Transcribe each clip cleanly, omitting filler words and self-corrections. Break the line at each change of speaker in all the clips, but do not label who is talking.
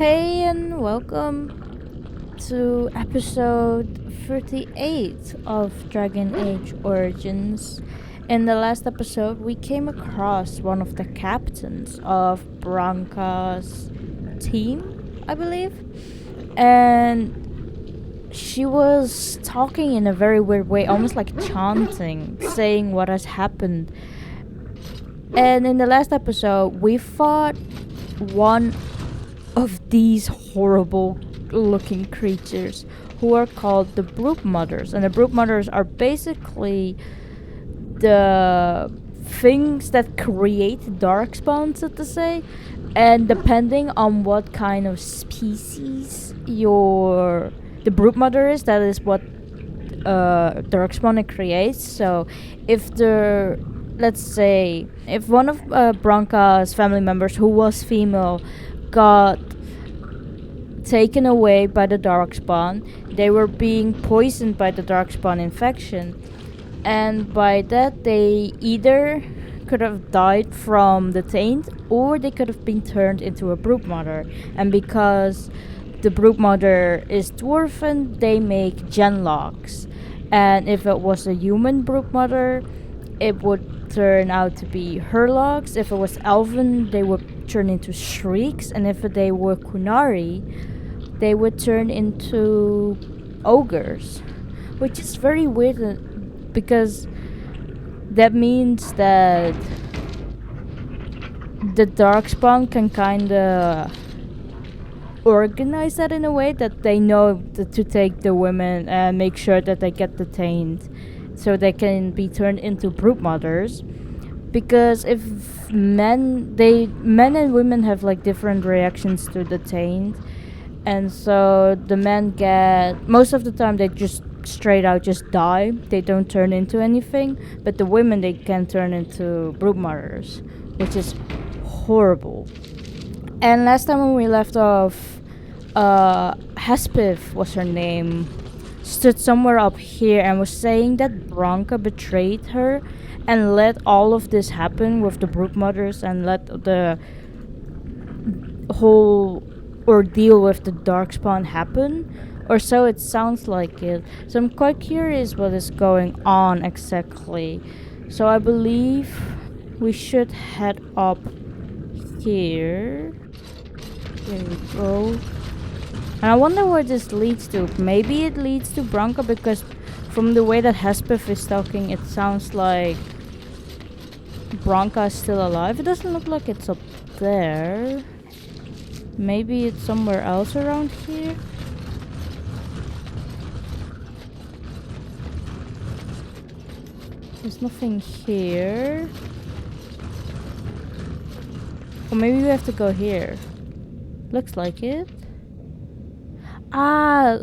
Hey, and welcome to episode 38 of Dragon Age Origins. In the last episode, we came across one of the captains of Branka's team, I believe, and she was talking in a very weird way, almost like chanting, saying what has happened. And in the last episode, we fought one of these horrible looking creatures who are called the Broodmothers. And the Broodmothers are basically the things that create Darkspawn, so to say. And depending on what kind of species the Broodmother is, that is what Darkspawn creates. So if let's say if one of Branka's family members who was female got taken away by the Darkspawn, they were being poisoned by the Darkspawn infection, and by that they either could have died from the taint or they could have been turned into a Broodmother. And because the Broodmother is dwarven, they make genlocks, and if it was a human Broodmother, it would turn out to be Herlocks. If it was elven, they would turn into Shrieks, and if they were Kunari, they would turn into Ogres, which is very weird because that means that the Darkspawn can kinda organize that in a way that they know to take the women and make sure that they get the taint so they can be turned into Broodmothers. Because if men and women have like different reactions to the taint, and so the men get, most of the time they just straight out just die, they don't turn into anything, but the women, they can turn into Broodmothers, which is horrible. And last time when we left off, Hespith was her name, stood somewhere up here and was saying that Branka betrayed her and let all of this happen with the Broodmothers and let the whole ordeal with the Darkspawn happen, or so it sounds like it. So I'm quite curious what is going on exactly. So I believe we should head up here. There we go. And I wonder where this leads to. Maybe it leads to Branka, because from the way that Hespith is talking, it sounds like Branka is still alive. It doesn't look like it's up there. Maybe it's somewhere else around here. There's nothing here. Or maybe we have to go here. Looks like it.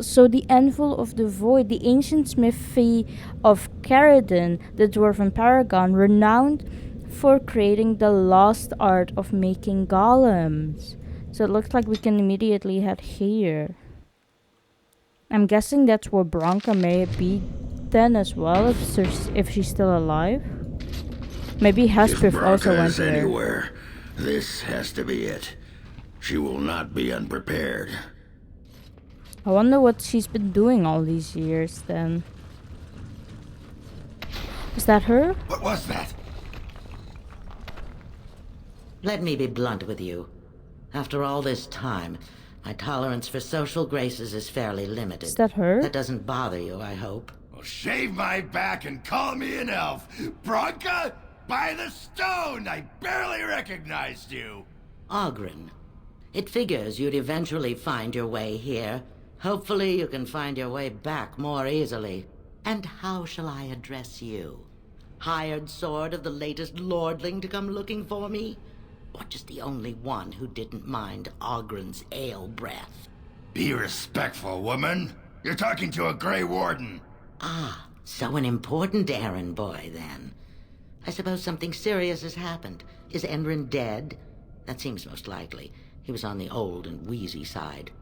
So the Anvil of the Void, the ancient smithy of Caridon, the dwarven paragon, renowned for creating the lost art of making golems. So it looks like we can immediately head here. I'm guessing that's where Branka may be then as well, if she's still alive. Maybe Hespith also went there.
Anywhere, this has to be it. She will not be unprepared.
I wonder what she's been doing all these years then. Is that her?
What was that?
Let me be blunt with you. After all this time, my tolerance for social graces is fairly limited.
Is that her?
That doesn't bother you, I hope.
Well, shave my back and call me an elf. Branka, by the stone! I barely recognized you.
Ogren. It figures you'd eventually find your way here. Hopefully you can find your way back more easily. And how shall I address you? Hired sword of the latest lordling to come looking for me? Or just the only one who didn't mind Ogren's ale breath?
Be respectful, woman. You're talking to a Grey Warden.
Ah, so an important errand boy, then. I suppose something serious has happened. Is Enrin dead? That seems most likely. He was on the old and wheezy side.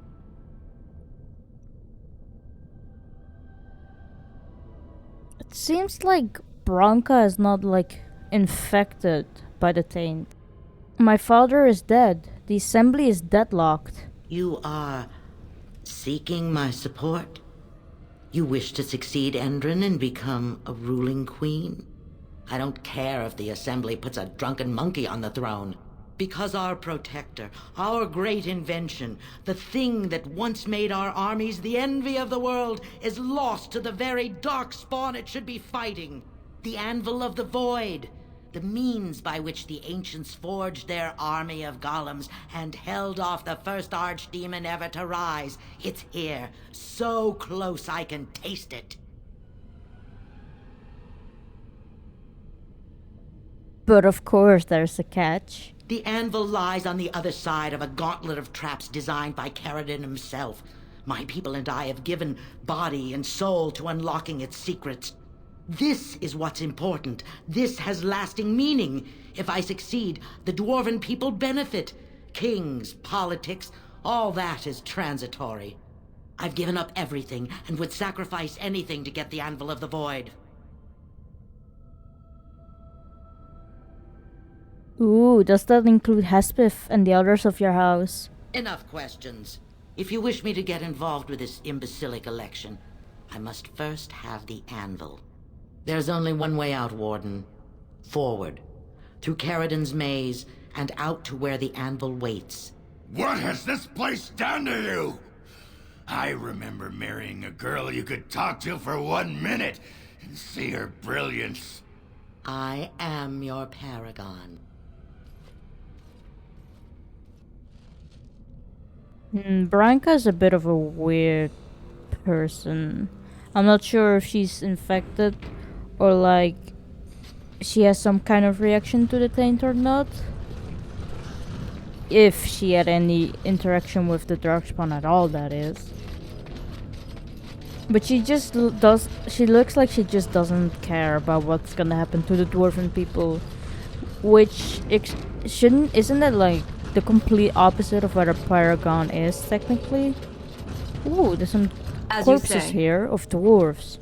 It seems like Branka is not like infected by the taint. My father is dead. The assembly is deadlocked.
You are seeking my support? You wish to succeed Endrin and become a ruling queen? I don't care if the Assembly puts a drunken monkey on the throne. Because our protector, our great invention, the thing that once made our armies the envy of the world, is lost to the very Darkspawn it should be fighting. The Anvil of the Void. The means by which the ancients forged their army of golems and held off the first archdemon ever to rise. It's here, so close I can taste it.
But of course there's a catch.
The anvil lies on the other side of a gauntlet of traps designed by Caradon himself. My people and I have given body and soul to unlocking its secrets. This is what's important. This has lasting meaning. If I succeed, the Dwarven people benefit. Kings, politics, all that is transitory. I've given up everything and would sacrifice anything to get the Anvil of the Void.
Ooh, does that include Hespith and the others of your house?
Enough questions. If you wish me to get involved with this imbecilic election, I must first have the anvil. There's only one way out, Warden. Forward. Through Caradon's maze, and out to where the anvil waits.
What has this place done to you? I remember marrying a girl you could talk to for 1 minute and see her brilliance.
I am your paragon.
Branka's a bit of a weird person. I'm not sure if she's infected or like she has some kind of reaction to the taint or not. If she had any interaction with the Darkspawn at all, that is. But she just she looks like she just doesn't care about what's gonna happen to the Dwarven people. Which isn't that like the complete opposite of what a paragon is, technically? Ooh, there's some corpses here of dwarves.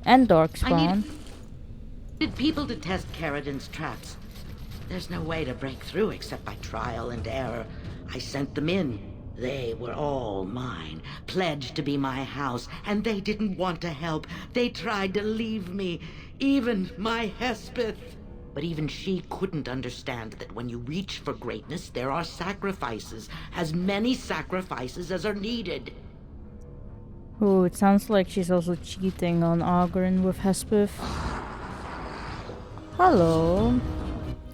And Darkspawn.
I needed people to test Caradon's traps. There's no way to break through except by trial and error. I sent them in. They were all mine, pledged to be my house, and they didn't want to help. They tried to leave me, even my Hespith. But even she couldn't understand that when you reach for greatness, there are sacrifices, as many sacrifices as are needed.
Ooh, it sounds like she's also cheating on Ogren with Hespith. Hello.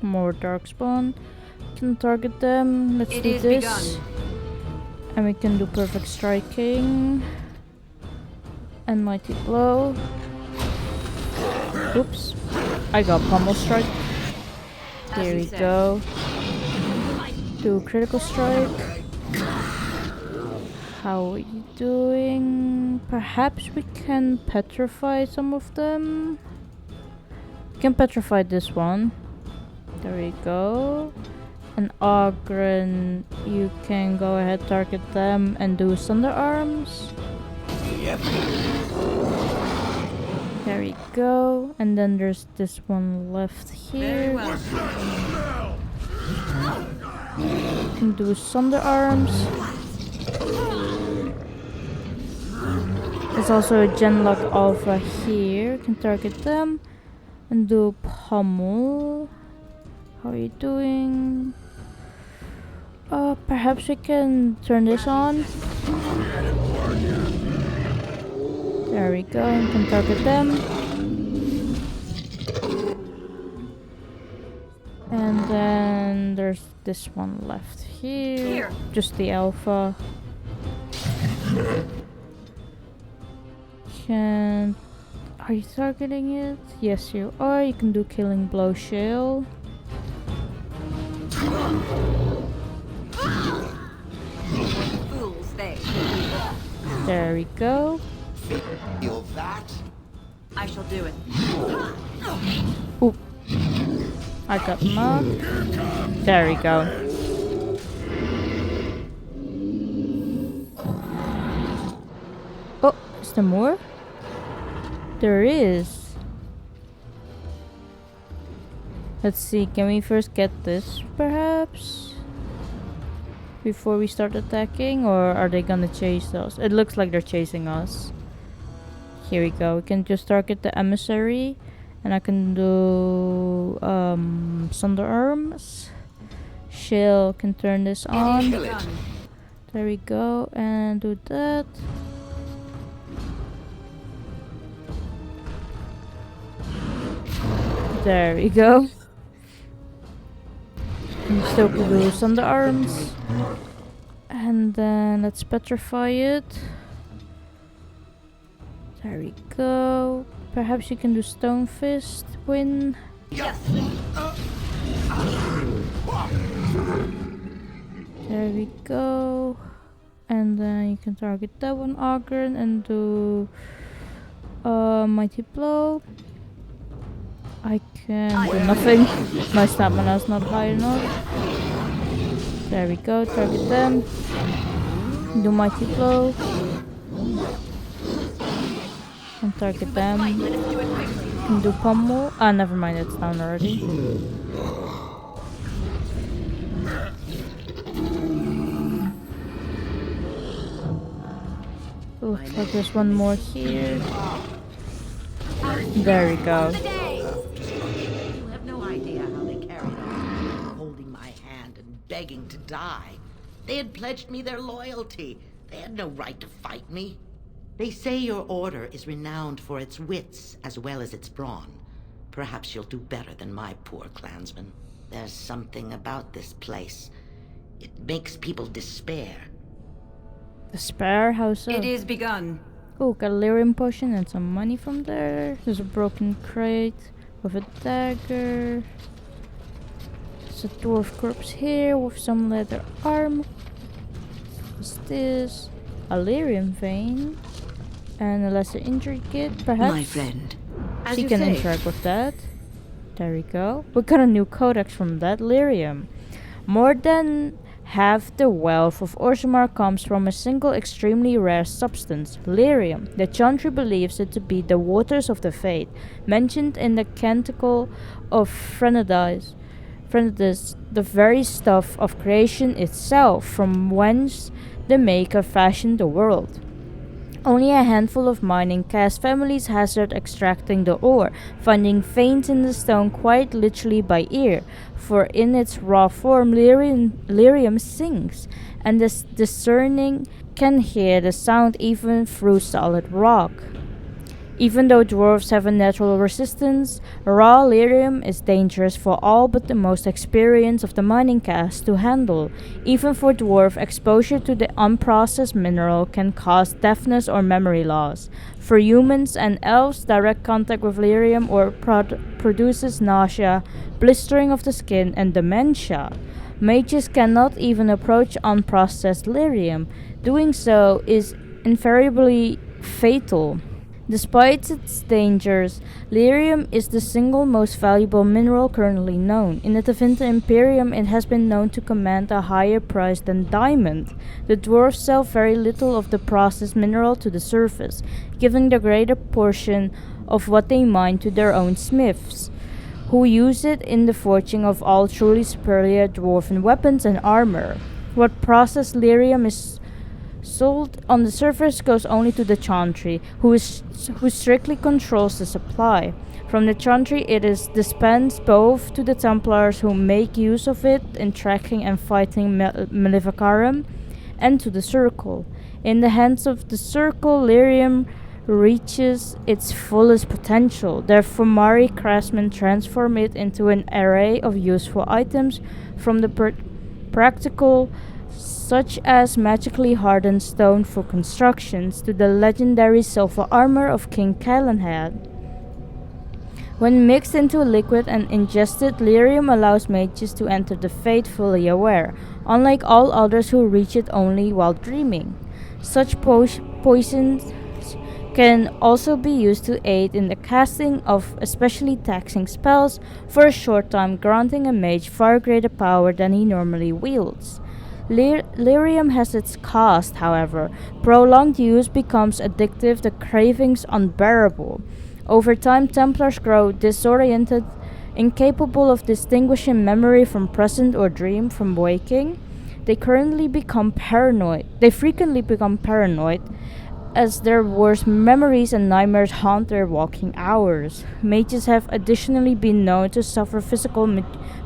More Darkspawn. Can target them. Let's do this. Begun. And we can do perfect striking. And mighty blow. Oops. I got pummel strike. There we go. Do critical strike. How are you doing? Perhaps we can petrify some of them. We can petrify this one. There we go. And Ogren, you can go ahead, target them, and do Thunder Arms.
Yep.
There we go. And then there's this one left here.
What's that smell?
You can do Thunder Arms. There's also a Genlock Alpha here. You can target them. And do Pummel. How are you doing? Perhaps we can turn this on. There we go, you can target them. And then there's this one left here. Just the alpha. Are you targeting it? Yes, you are. You can do Killing Blow Shell. There we go.
Feel that?
I shall do it.
Oop. I got knocked. There we go. Oh, is there more? There is. Let's see, can we first get this, perhaps? before we start attacking, or are they gonna chase us? It looks like they're chasing us. Here we go. We can just target the emissary, and I can do Thunder Arms. Shield can turn this on.
Kill it.
There we go, and do that. There we go. And still can do Thunder Arms. And then let's petrify it. There we go. Perhaps you can do Stone Fist, win. There we go. And then you can target that one, Ogren, and do Mighty Blow. I can do nothing. My stamina is not high enough. There we go, target them. Do Mighty Blow. And target them. And do Pummel. Ah, never mind, it's down already. Looks like there's one more here. There we go.
You have no idea how they carried on, holding my hand and begging to die. They had pledged me their loyalty. They had no right to fight me. They say your order is renowned for its wits as well as its brawn. Perhaps you'll do better than my poor clansmen. There's something about this place. It makes people despair.
Despair? How so?
It is begun.
Oh, got a lyrium potion and some money from there. There's a broken crate with a dagger. There's a dwarf corpse here with some leather armor. What's this? A lyrium vein. And a lesser injury kit, perhaps?
My friend. As
She
you
can
say.
interact with that. There we go. We got a new codex from that lyrium. More than half the wealth of Orzammar comes from a single extremely rare substance, lyrium. The Chantry believes it to be the waters of the Fate, mentioned in the Canticle of Threnodis, the very stuff of creation itself, from whence the Maker fashioned the world. Only a handful of mining caste families hazard extracting the ore, finding veins in the stone quite literally by ear, for in its raw form lyrium sings, and the discerning can hear the sound even through solid rock. Even though dwarves have a natural resistance, raw lyrium is dangerous for all but the most experienced of the mining caste to handle. Even for dwarf, exposure to the unprocessed mineral can cause deafness or memory loss. For humans and elves, direct contact with lyrium produces nausea, blistering of the skin, and dementia. Mages cannot even approach unprocessed lyrium. Doing so is invariably fatal. Despite its dangers, lyrium is the single most valuable mineral currently known. In the Tevinter Imperium, it has been known to command a higher price than diamond. The dwarves sell very little of the processed mineral to the surface, giving the greater portion of what they mine to their own smiths, who use it in the forging of all truly superior dwarven weapons and armor. What processed lyrium is sold on the surface goes only to the Chantry, who strictly controls the supply. From the Chantry it is dispensed both to the Templars, who make use of it in tracking and fighting Maleficarum, and to the Circle. In the hands of the Circle, lyrium reaches its fullest potential. Therefore, Mari craftsmen transform it into an array of useful items, from the practical, such as magically hardened stone for constructions, to the legendary silver armor of King Calenhad. When mixed into a liquid and ingested, lyrium allows mages to enter the Fate fully aware, unlike all others who reach it only while dreaming. Such poisons can also be used to aid in the casting of especially taxing spells for a short time, granting a mage far greater power than he normally wields. Lyrium has its cost, however. Prolonged use becomes addictive, the cravings unbearable. Over time, Templars grow disoriented, incapable of distinguishing memory from present or dream from waking. They frequently become paranoid as their worst memories and nightmares haunt their walking hours. Mages have additionally been known to suffer physical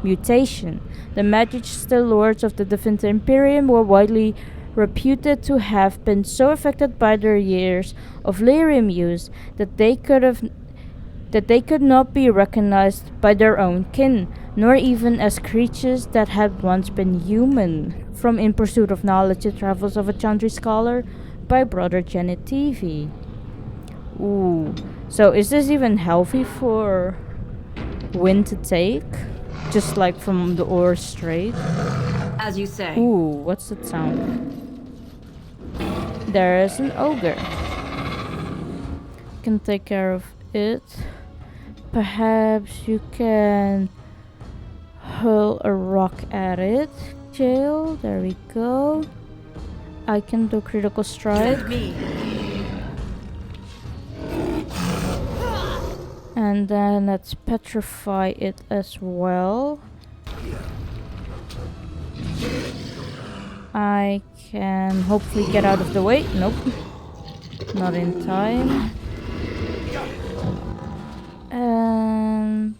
mutation. The Magister Lords of the Definitive Imperium were widely reputed to have been so affected by their years of lyrium use that they could not be recognized by their own kin, nor even as creatures that had once been human. From In Pursuit of Knowledge, The Travels of a Chandri Scholar by Brother Janet TV. Ooh, so is this even healthy for Win to take? Just like from the ore straight?
As you say.
Ooh, what's that sound? There is an ogre. Can take care of it. Perhaps you can hurl a rock at it. Jail, there we go. I can do critical strike.
Send me.
And then let's petrify it as well. I can hopefully get out of the way. Nope. Not in time. And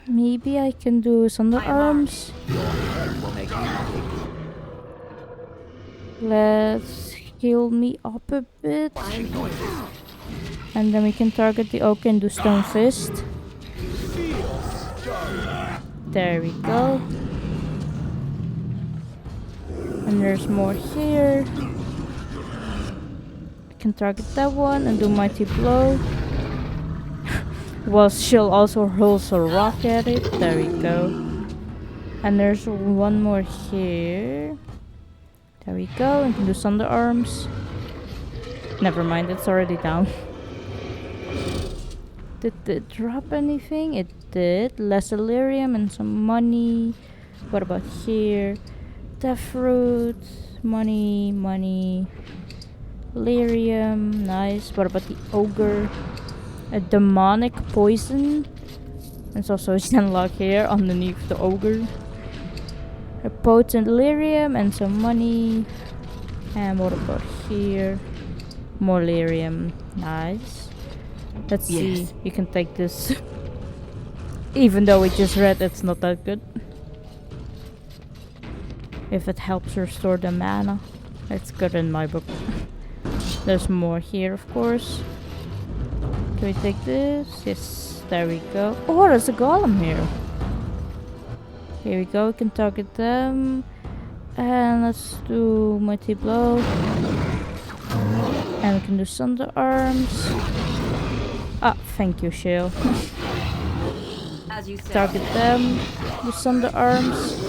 maybe I can do Thunder Arms. Let's heal me up a bit. And then we can target the oak and do Stone Fist. There we go. And there's more here. I can target that one and do Mighty Blow. Well, she'll also hurl a rock at it. There we go. And there's one more here. There we go. And can do Thunder Arms. Never mind, it's already down. Did it drop anything? It did. Less Illyrium and some money. What about here? Death Fruit. Money, money. Lyrium. Nice. What about the Ogre? A demonic poison. There's also a Zenlock here underneath the Ogre. A potent lyrium and some money. And what about here? More lyrium. Nice. Let's see. You can take this. Even though we just read it's not that good. If it helps restore the mana. It's good in my book. There's more here, of course. Can we take this? Yes. There we go. Oh, there's a golem here. Here we go, we can target them. And let's do Mighty Blow. And we can do Thunder Arms. Ah, thank you, Shale.
As you say.
Target them. Do Thunder Arms.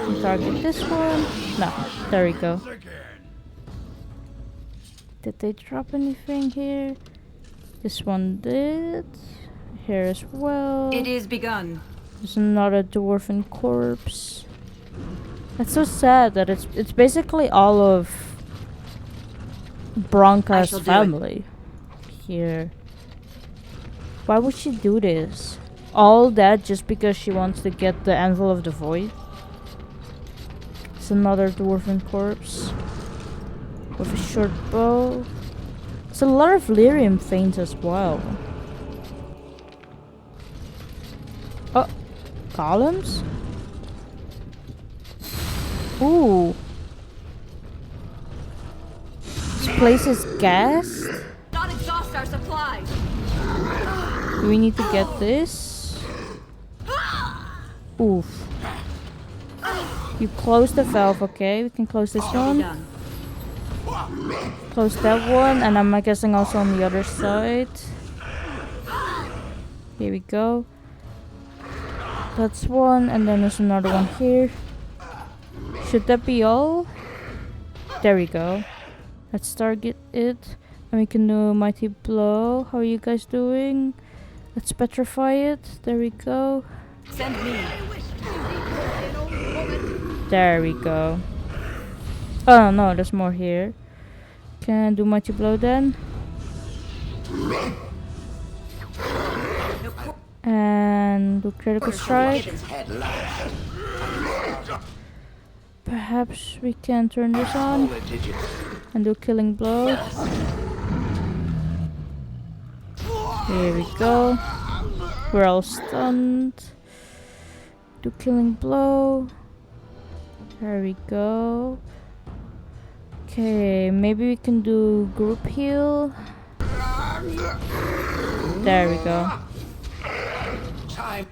And target this one. No, there we go. Did they drop anything here? This one did. Here as well.
It is begun.
There's another dwarven corpse. That's so sad that it's basically all of Branka's family here. Why would she do this? All that just because she wants to get the Anvil of the Void? It's another dwarven corpse with a short bow. It's a lot of lyrium feints as well. Oh, columns? Ooh. This place is gassed?
Not exhaust our supply.
Do we need to get this? Oof. You close the valve, okay? We can close this one.
Done.
Close that one, and I'm guessing also on the other side. Here we go. That's one, and then there's another one here. Should that be all? There we go. Let's target it. And we can do Mighty Blow. How are you guys doing? Let's petrify it. There we go.
Send me.
There we go. Oh no, there's more here. Can I do Mighty Blow then? And do critical strike.
Head last.
Perhaps we can turn this on
All the digits.
and do killing blow. Here we go. We're all stunned. Do killing blow. There we go. Okay, maybe we can do group heal. There we go.
Time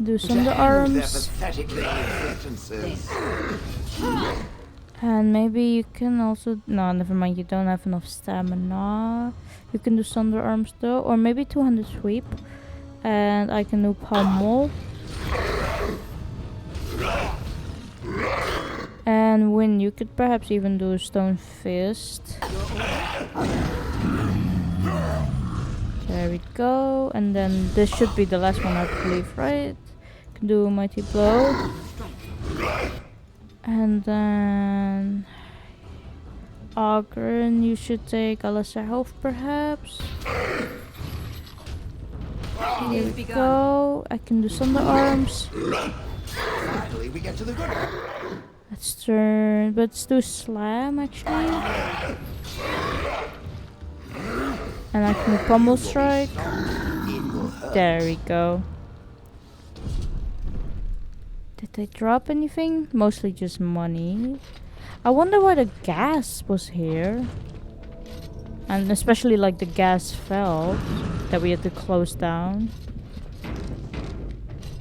Do
to
some of the
end their
arms.
pathetic little existences.
And maybe you can also... No, never mind. You don't have enough stamina. You can do Thunder Arms though. Or maybe 200 sweep. And I can do Pummel. And Win, you could perhaps even do Stone Fist. There we go. And then this should be the last one, I believe, right? Can do Mighty Blow. And then Ogren, you should take a lesser health perhaps. Here we go. I can do Thunder Arms.
Finally, we get to the good part.
Let's turn, but let's do Slam actually. And I can Pummel Strike. There we go. Did they drop anything? Mostly just money. I wonder why the gas was here. And especially like the gas fell that we had to close down.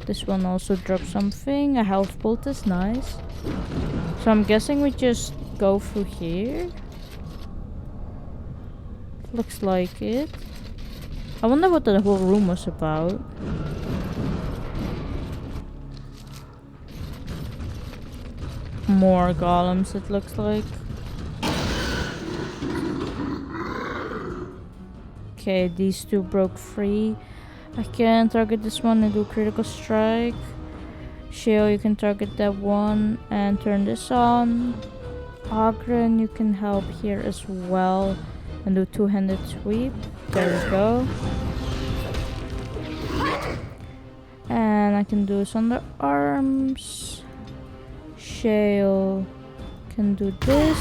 This one also dropped something. A health bolt is nice. So I'm guessing we just go through here. Looks like it. I wonder what the whole room was about. More golems, it looks like. Okay, these two broke free. I can target this one and do critical strike. Shale, you can target that one and turn this on. Ogren, you can help here as well and do two-handed sweep. There we go. And I can do Thunder Arms. Shale can do this.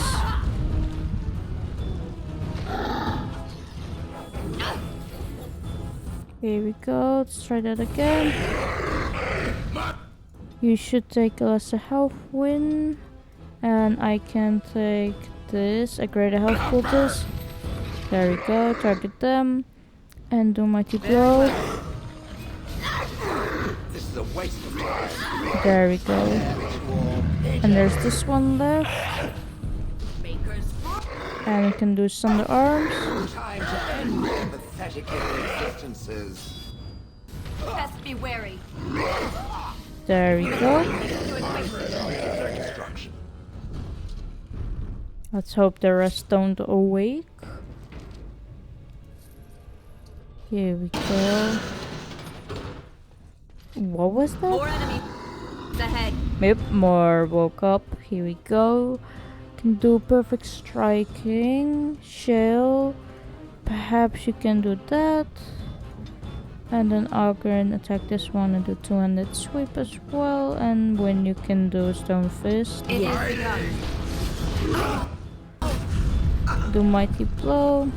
Here we go. Let's try that again. You should take a lesser health win. And I can take this, a greater health poultice. There we go. Target them. And do Mighty Blow.
This is a waste of time.
There we go. And there's this one left. And we can do Thunder Arms.
Time to end their pathetic little existences.
Best be wary.
There we go.
Their destruction.
Let's hope the rest don't awake. Here we go. What was that?
More enemies ahead.
Yep, more woke up. Here we go. Can do perfect striking. Shell. Perhaps you can do that. And then Ogren attack this one and do two-handed sweep as well. And when you can do Stone Fist.
It is begun.
Do Mighty Blow.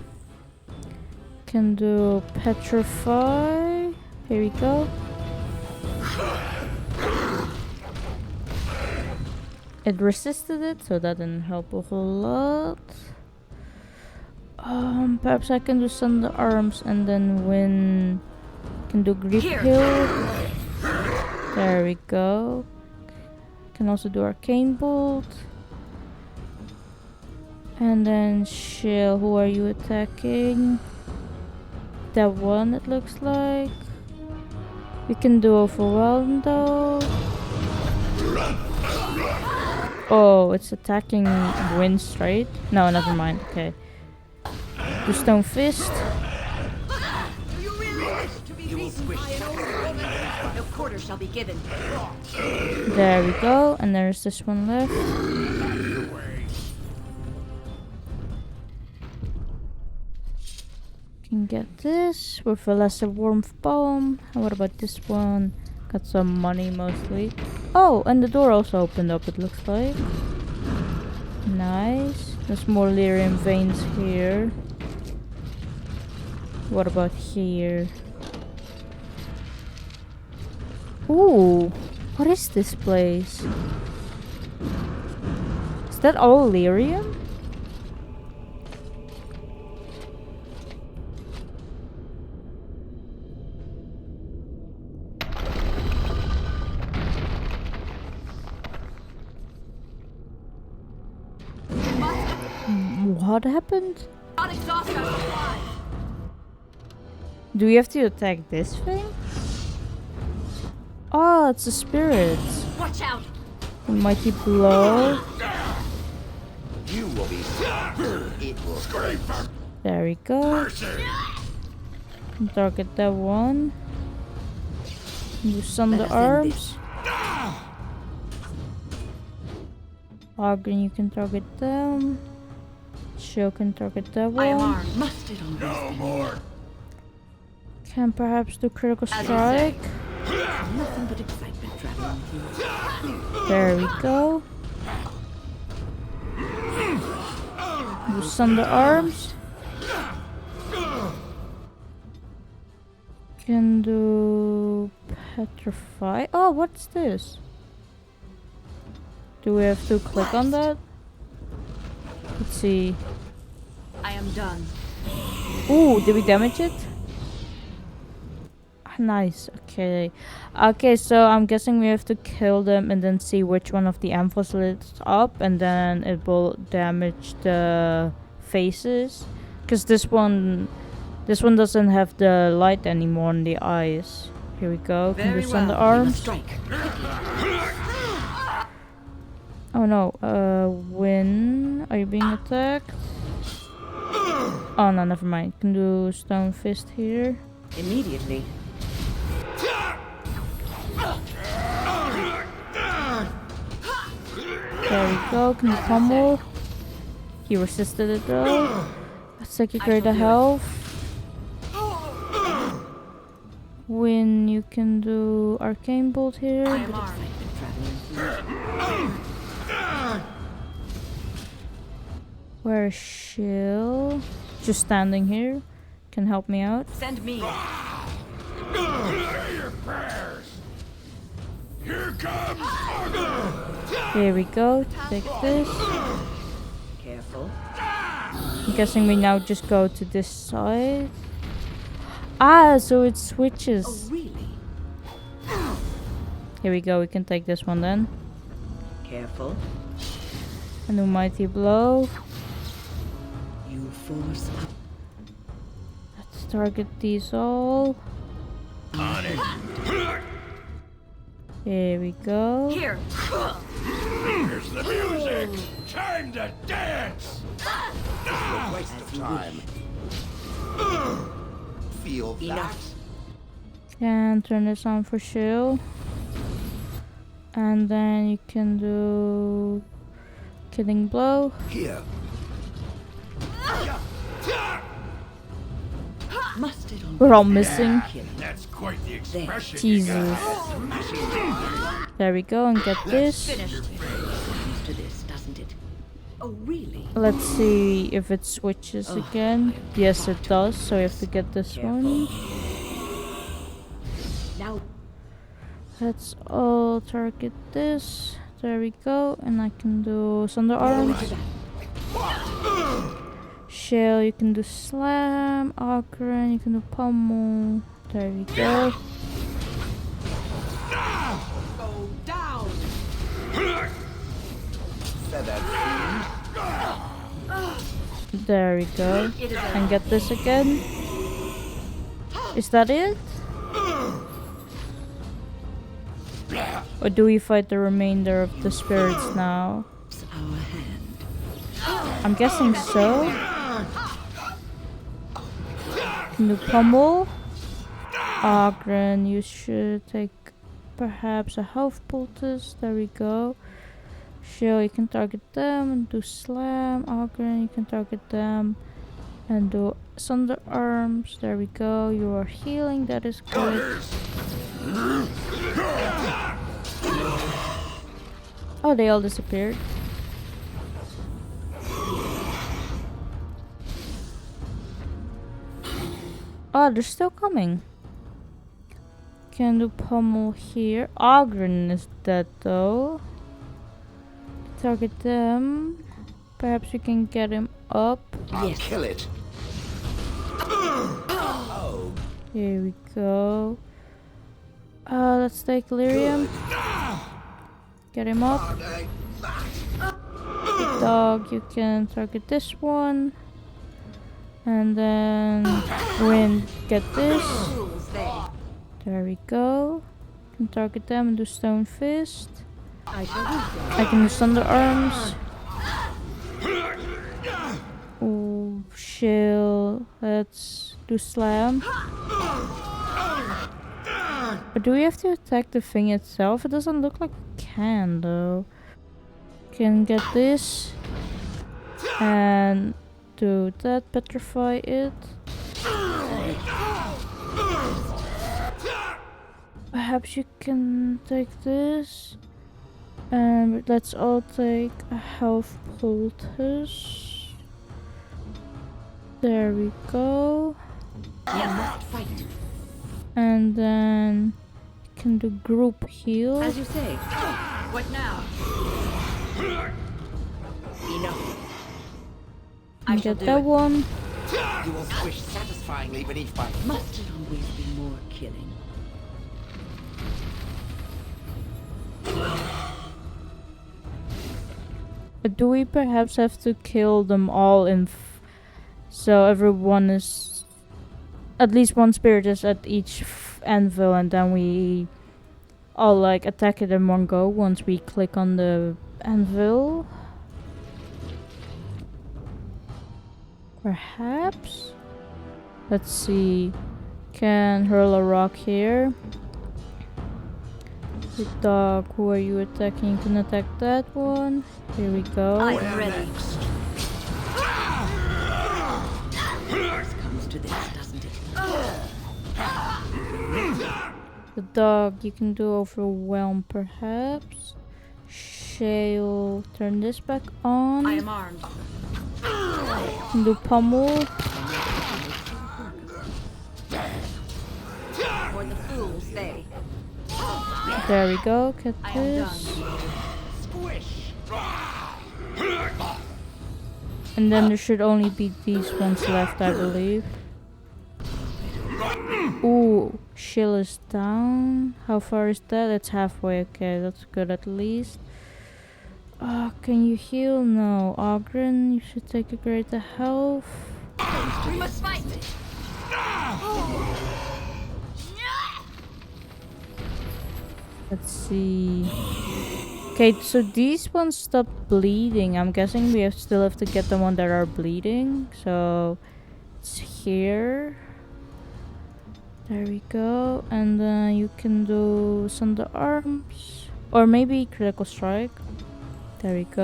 Can do Petrify. Here we go. It resisted it, so that didn't help a whole lot. Perhaps I can do Thunder Arms and then win. Can do Grip Heal. There we go. Can also do Arcane Bolt. And then Shield, who are you attacking? That one, it looks like. We can do Overwhelm though. Oh, it's attacking Wind straight? No, never mind. Okay. Do Stone Fist.
Do you really wish to be beaten by an old woman? No quarter shall be given.
There we go. And there's this one left. Can can get this with a lesser warmth bomb. And what about this one? Got some money mostly. Oh, and the door also opened up, it looks like. Nice. There's more lyrium veins here. What about here? Ooh, what is this place? Is that all lyrium? What happened?
Not exhaust our supply.
Do we have to attack this thing? Oh, it's a spirit.
Watch out!
A mighty blow.
You will be it will scrape.
There we go. Can target that one. Use on the arms. Ogren, you can target them. Show can target that
I am
one.
armed. Busted on
No more.
Can perhaps do critical strike.
nothing but excitement traveling here.
There we go. Use on the arms. Can do petrify. Oh, what's this? Do we have to click on that? Let's see.
I am done.
Ooh, did we damage it? Nice. Okay. Okay, so I'm guessing we have to kill them and then see which one of the anvils lit up, and then it will damage the faces. Because this one doesn't have the light anymore on the eyes. Here we go. Can do some on the arms.
Strike.
Oh no. When are you being attacked? Oh no, never mind. Can do stone fist here.
Immediately.
There we go. Can you pummel? He resisted it though. Let's take a greater health. When you can do arcane bolt
I
here.
am armed.
Where's Shill? Just standing here. Can help me out.
Send me.
Say your prayers. Here comes.
There we go. Take this.
Careful.
I'm guessing we now just go to this side. Ah, so it switches.
Oh, really?
Here we go. We can take this one then.
Careful.
A new mighty blow.
You force up.
Let's target these all.
On it.
Here we go.
Here.
Here's the music. Time to dance. Waste of time. Feel
Enough.
Can turn this on for Shill. And then you can do killing blow.
Here.
Mustard on.
We're all missing.
That's quite the expression.
Jesus. There we go, and get this.
Finished. Comes to this, doesn't it? Oh, really?
Let's see if it switches again. Yes, it does. So we have to get this one.
Now.
Let's all target this. There we go, and I can do Thunder Arms. Shell, you can do Slam. Ogren, you can do Pummel. There we go.
Go down.
There we go. And get this again. Is that it? Or do we fight the remainder of the spirits now?
Our hand.
I'm guessing so. Can do Pummel. Ogren, you should take perhaps a health poultice. There we go. Shill, you can target them and do Slam. Ogren, you can target them and do Thunder arms. There we go. You are healing. That is good. Oh, they all disappeared. Oh, they're still coming. Can do pummel here. Ogren is dead though. Target them. Perhaps we can get him up.
I'll kill it.
Here we go. Let's take Lyrium. Get him up. The dog, you can target this one. And then Wind, get this. There we go. Can target them and do Stone Fist. I can do Thunder Arms. Ooh, Shield. Let's do Slam. But do we have to attack the thing itself? It doesn't look like we can though. Can get this. And do that, petrify it. Perhaps you can take this. And let's all take a health poultice. There we go. And then you can do group heal.
As you say. What now? Enough.
And get that one.
You will squish satisfyingly beneath my...
Must it always be more killing?
But do we perhaps have to kill them all in so everyone is... At least one spirit is at each anvil and then we all like attack it in one go once we click on the anvil? Perhaps? Let's see. Can hurl a rock here. The dog, who are you attacking? You can attack that one. Here we go.
I'm ready. This comes to this, doesn't it?
The dog, you can do overwhelm perhaps. Shale, turn this back on.
I am armed.
You can do pummel.
For the fools, they.
There we go, get
I am done.
this.
Squish!
And then there should only be these ones left, I believe. Ooh, shield is down. How far is that? It's halfway. Okay, that's good at least. Can you heal? No. Ogren, you should take a greater health.
We must fight.
Let's see. Okay, so these ones stop bleeding. I'm guessing we still have to get the one that are bleeding. So it's here. There we go. And then you can do Thunder Arms. Or maybe Critical Strike. There we go.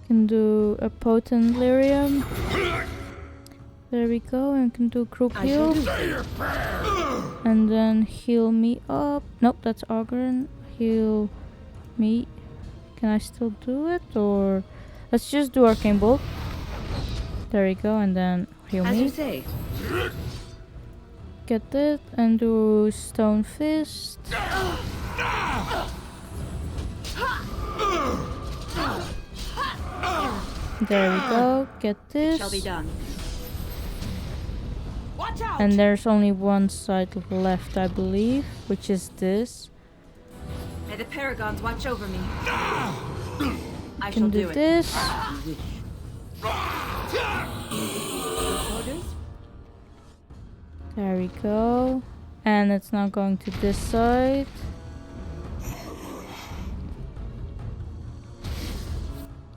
Can do a Potent Lyrium. There we go, and can do group heal. And then heal me up. Nope, that's Ogren. Heal me. Can I still do it? Or let's just do Arcane Bolt. There we go, and then heal
As you
me.
say.
Get it, and do Stone Fist. There we go, get this.
Shall be done. Watch out!
And there's only one side left, I believe, which is this.
May the paragons watch over me. I
Can
shall
do
do it.
this.
Orders?
There we go. And it's now going to this side.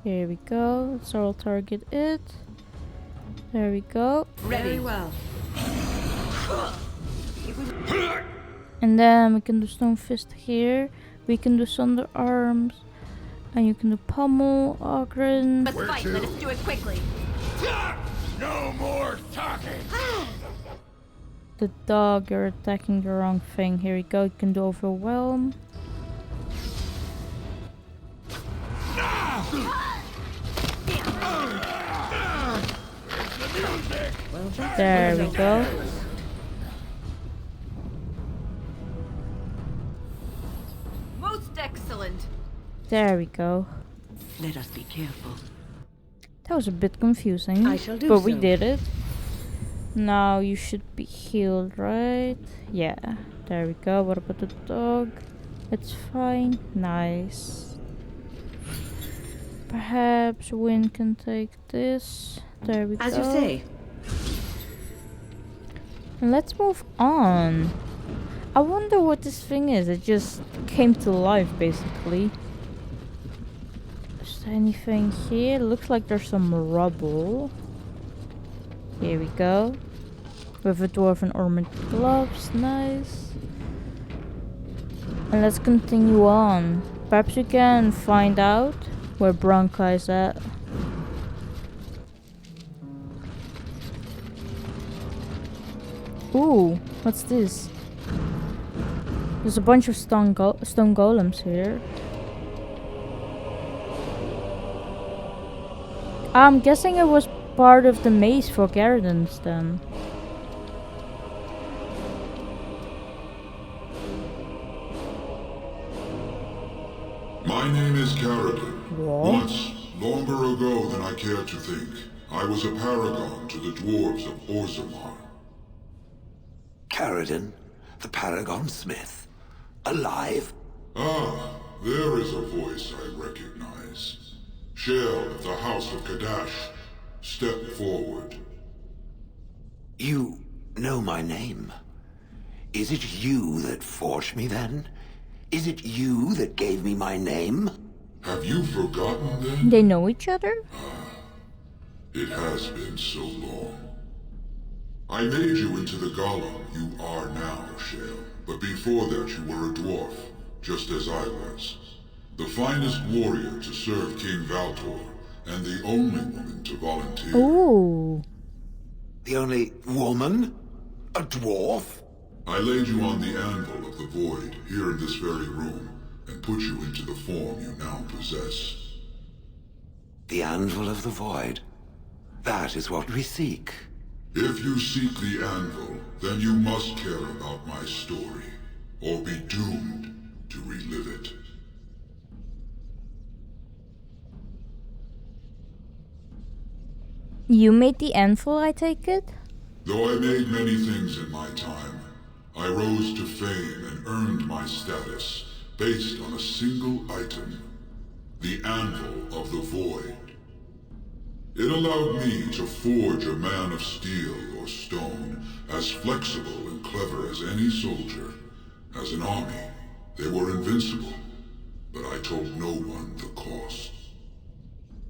Here we go. Let's all target it. There we go.
Very well.
And then we can do Stone Fist here. We can do Thunder Arms. And you can do pummel, Ogren.
Let's fight. Let us do it quickly.
No more talking!
The dog, you're attacking the wrong thing. Here we go, you can do overwhelm. There we go.
Most excellent.
There we go.
Let us be careful.
That was a bit confusing,
I shall do
but we
so.
did it. Now you should be healed, right? Yeah, there we go. What about the dog? It's fine. Nice. Perhaps Win can take this. There we go.
As you say.
And let's move on. I wonder what this thing is. It just came to life, basically. Is there anything here? Looks like there's some rubble. Here we go. With a dwarven armored gloves. Nice. And let's continue on. Perhaps we can find out where Branka is at. Ooh, what's this? There's a bunch of stone golems here. I'm guessing it was part of the maze for Gardens then.
My name is Caradon.
What?
Once, longer ago than I care to think, I was a paragon to the dwarves of Orzammar.
Caradon, the Paragon Smith. Alive?
Ah, there is a voice I recognize. Shale of the House of Kadash. Step forward.
You know my name. Is it you that forged me then? Is it you that gave me my name?
Have you forgotten then?
They know each other?
It has been so long. I made you into the golem you are now, Shale. But before that you were a dwarf, just as I was. The finest warrior to serve King Valtor, and the only woman to volunteer.
Ooh.
The only woman? A dwarf?
I laid you on the Anvil of the Void, here in this very room, and put you into the form you now possess.
The Anvil of the Void. That is what we seek.
If you seek the Anvil, then you must care about my story, or be doomed to relive it.
You made the anvil, I take it?
Though I made many things in my time, I rose to fame and earned my status based on a single item, the Anvil of the Void. It allowed me to forge a man of steel or stone, as flexible and clever as any soldier. As an army, they were invincible, but I told no one the cost.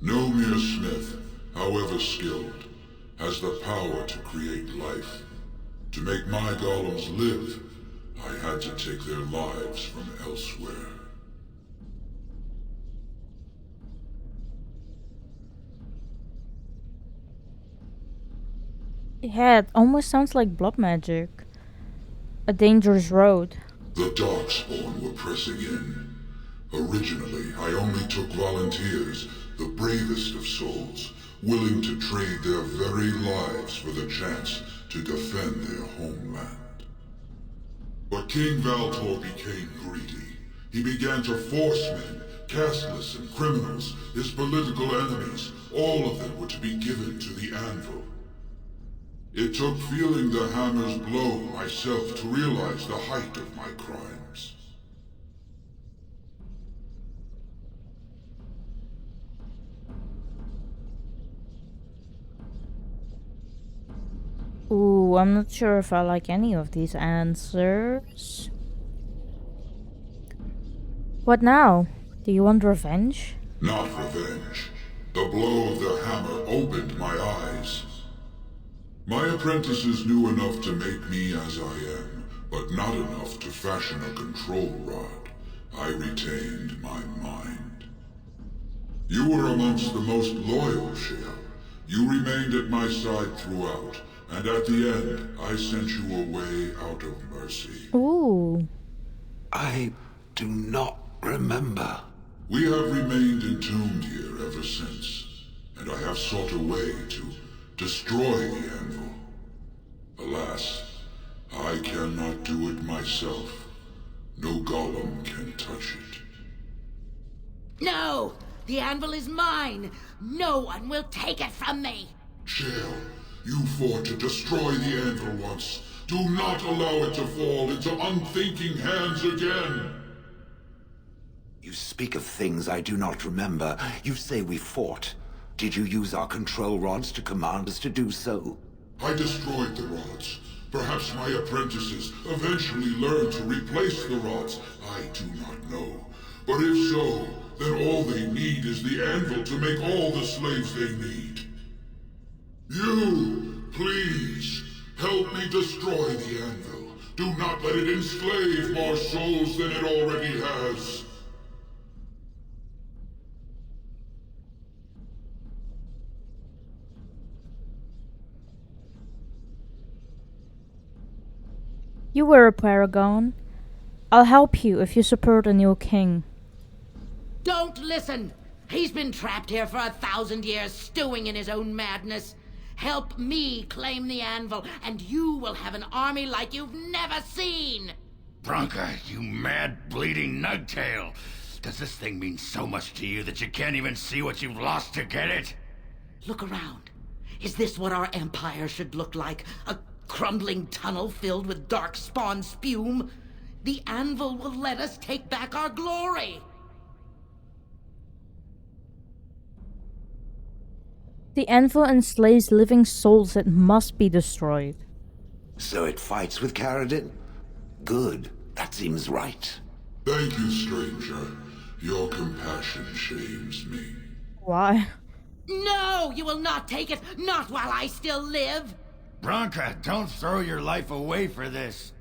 No mere smith, however skilled, has the power to create life. To make my golems live, I had to take their lives from elsewhere.
Yeah, it almost sounds like blood magic. A dangerous road.
The Darkspawn were pressing in. Originally, I only took volunteers, the bravest of souls, willing to trade their very lives for the chance to defend their homeland. But King Valtor became greedy. He began to force men, casteless and criminals, his political enemies, all of them were to be given to the Anvil. It took feeling the hammer's blow myself to realize the height of my crimes.
Ooh, I'm not sure if I like any of these answers. What now? Do you want revenge?
Not revenge. The blow of the hammer opened my eyes. My apprentices knew enough to make me as I am, but not enough to fashion a control rod. I retained my mind. You were amongst the most loyal, Shale. You remained at my side throughout, and at the end, I sent you away out of mercy.
Ooh.
I do not remember.
We have remained entombed here ever since, and I have sought a way to destroy the anvil. Alas, I cannot do it myself. No golem can touch it.
No! The anvil is mine! No one will take it from me!
Shale, you fought to destroy the anvil once. Do not allow it to fall into unthinking hands again!
You speak of things I do not remember. You say we fought. Did you use our control rods to command us to do so?
I destroyed the rods. Perhaps my apprentices eventually learned to replace the rods. I do not know. But if so, then all they need is the anvil to make all the slaves they need. You, please, help me destroy the anvil. Do not let it enslave more souls than it already has.
You were a paragon. I'll help you if you support a new king.
Don't listen! He's been trapped here for 1,000 years, stewing in his own madness. Help me claim the anvil, and you will have an army like you've never seen!
Branka, you mad, bleeding nugtail! Does this thing mean so much to you that you can't even see what you've lost to get it?
Look around. Is this what our empire should look like? A crumbling tunnel filled with Darkspawn spume? The anvil will let us take back our glory!
The anvil enslaves living souls that must be destroyed.
So it fights with Caradin? Good. That seems right.
Thank you, stranger. Your compassion shames me.
Why?
No! You will not take it! Not while I still live!
Branka, don't throw your life away for this.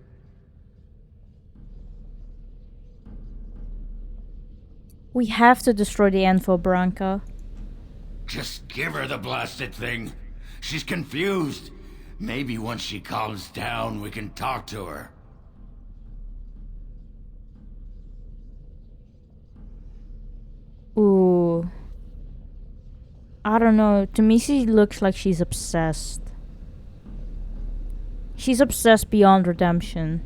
We have to destroy the anvil, Branka.
Just give her the blasted thing. She's confused. Maybe once she calms down, we can talk to her.
Ooh. I don't know. To me, she looks like she's obsessed. She's obsessed beyond redemption.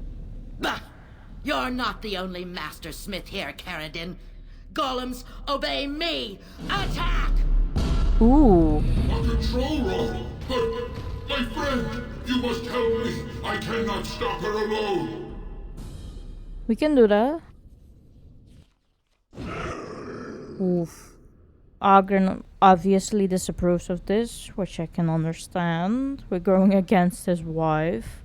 Bah! You're not the only master smith here, Caradin. Golems, obey me! Attack!
Ooh.
A control rod! But, my friend, you must help me. I cannot stop her alone.
We can do that. Oof. Agren obviously disapproves of this, which I can understand. We're going against his wife.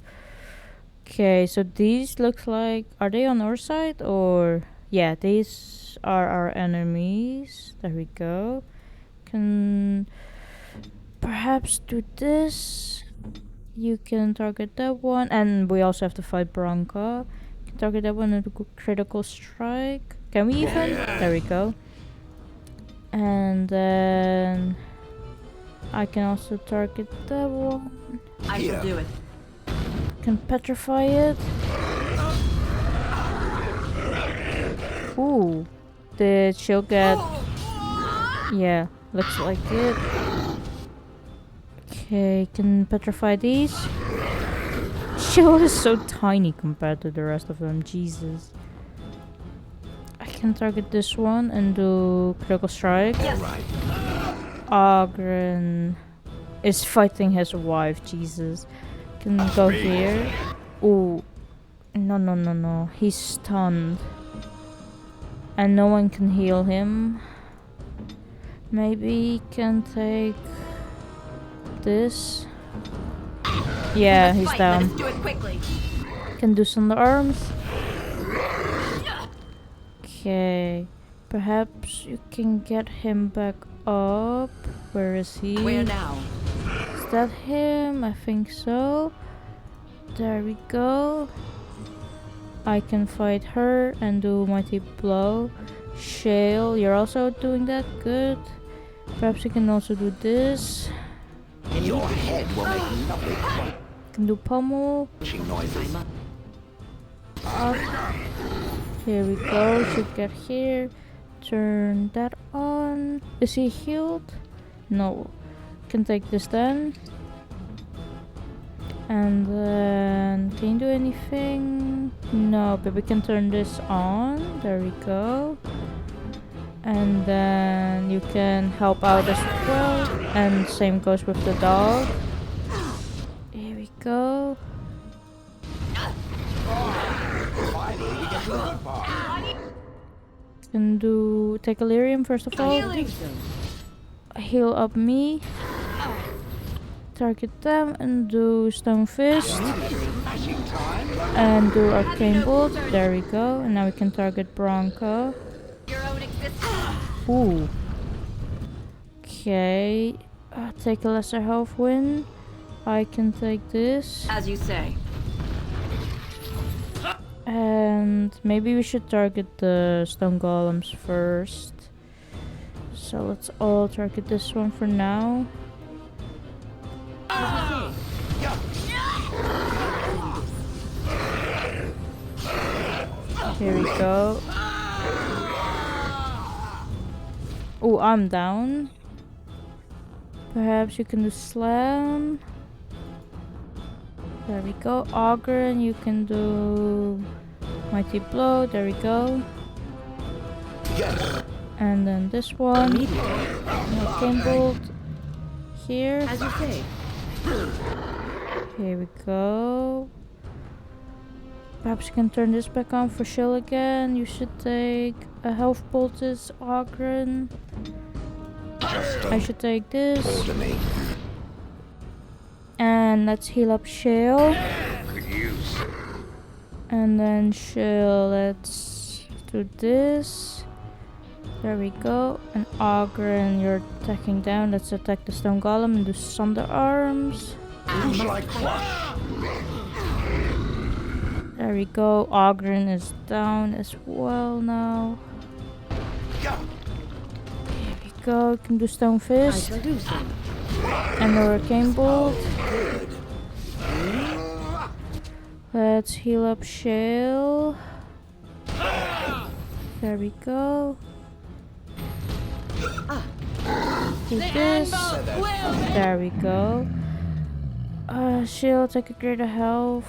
Okay, so these look like... Are they on our side or... Yeah, these are our enemies. There we go. Can perhaps do this. You can target that one, and we also have to fight Branka. Can target that one with a critical strike. Can we even? There we go. And then I can also target that one.
I shall do it.
Can petrify it. Ooh, did she get? Yeah. Looks like it. Okay, can petrify these. Shield is so tiny compared to the rest of them. Jesus. I can target this one and do critical strike.
Yes.
Agren is fighting his wife. Jesus. Can go here. Ooh. No. He's stunned. And no one can heal him. Maybe can take this. Yeah, he's down.
Let's do it quickly.
Can do some arms. Okay. Perhaps you can get him back up. Where is he?
Where now?
Is that him? I think so. There we go. I can fight her and do mighty blow. Shale, you're also doing that. Good. Perhaps you can also do this.
Your head will make lovely
You can do pommel.
crunching noises.
Up. Here we go. Should get here. Turn that on. Is he healed? No. Can take this then. And then can you do anything? No, but we can turn this on. There we go. And then you can help out as well. And same goes with the dog. Here we go. Can do take Illyrium first of all. Heal up me. Target them and do Stone Fist. And do Arcane Bolt. There we go. And now we can target Branka. Ooh. Okay. Take a lesser health win. I can take this.
As you say.
And maybe we should target the stone golems first. So let's all target this one for now. Here we go. Oh, I'm down. Perhaps you can do slam. There we go. Augur, and you can do mighty blow. There we go. And then this one. Arcane bolt. Here.
As you say.
Here we go. Perhaps you can turn this back on for Shill again. You should take a health poultice, Ogren. I should take this. And let's heal up Shill. And then Shill, let's do this. There we go. And Ogren, you're attacking down. Let's attack the stone golem and do Sunder Arms.
Who shall I crush?
There we go. Ogren is down as well now. Here we go. Can do Stone Fist. And the Hurricane Bolt. Let's heal up Shale. There we go. Do this. There we go. Shale, take a greater health.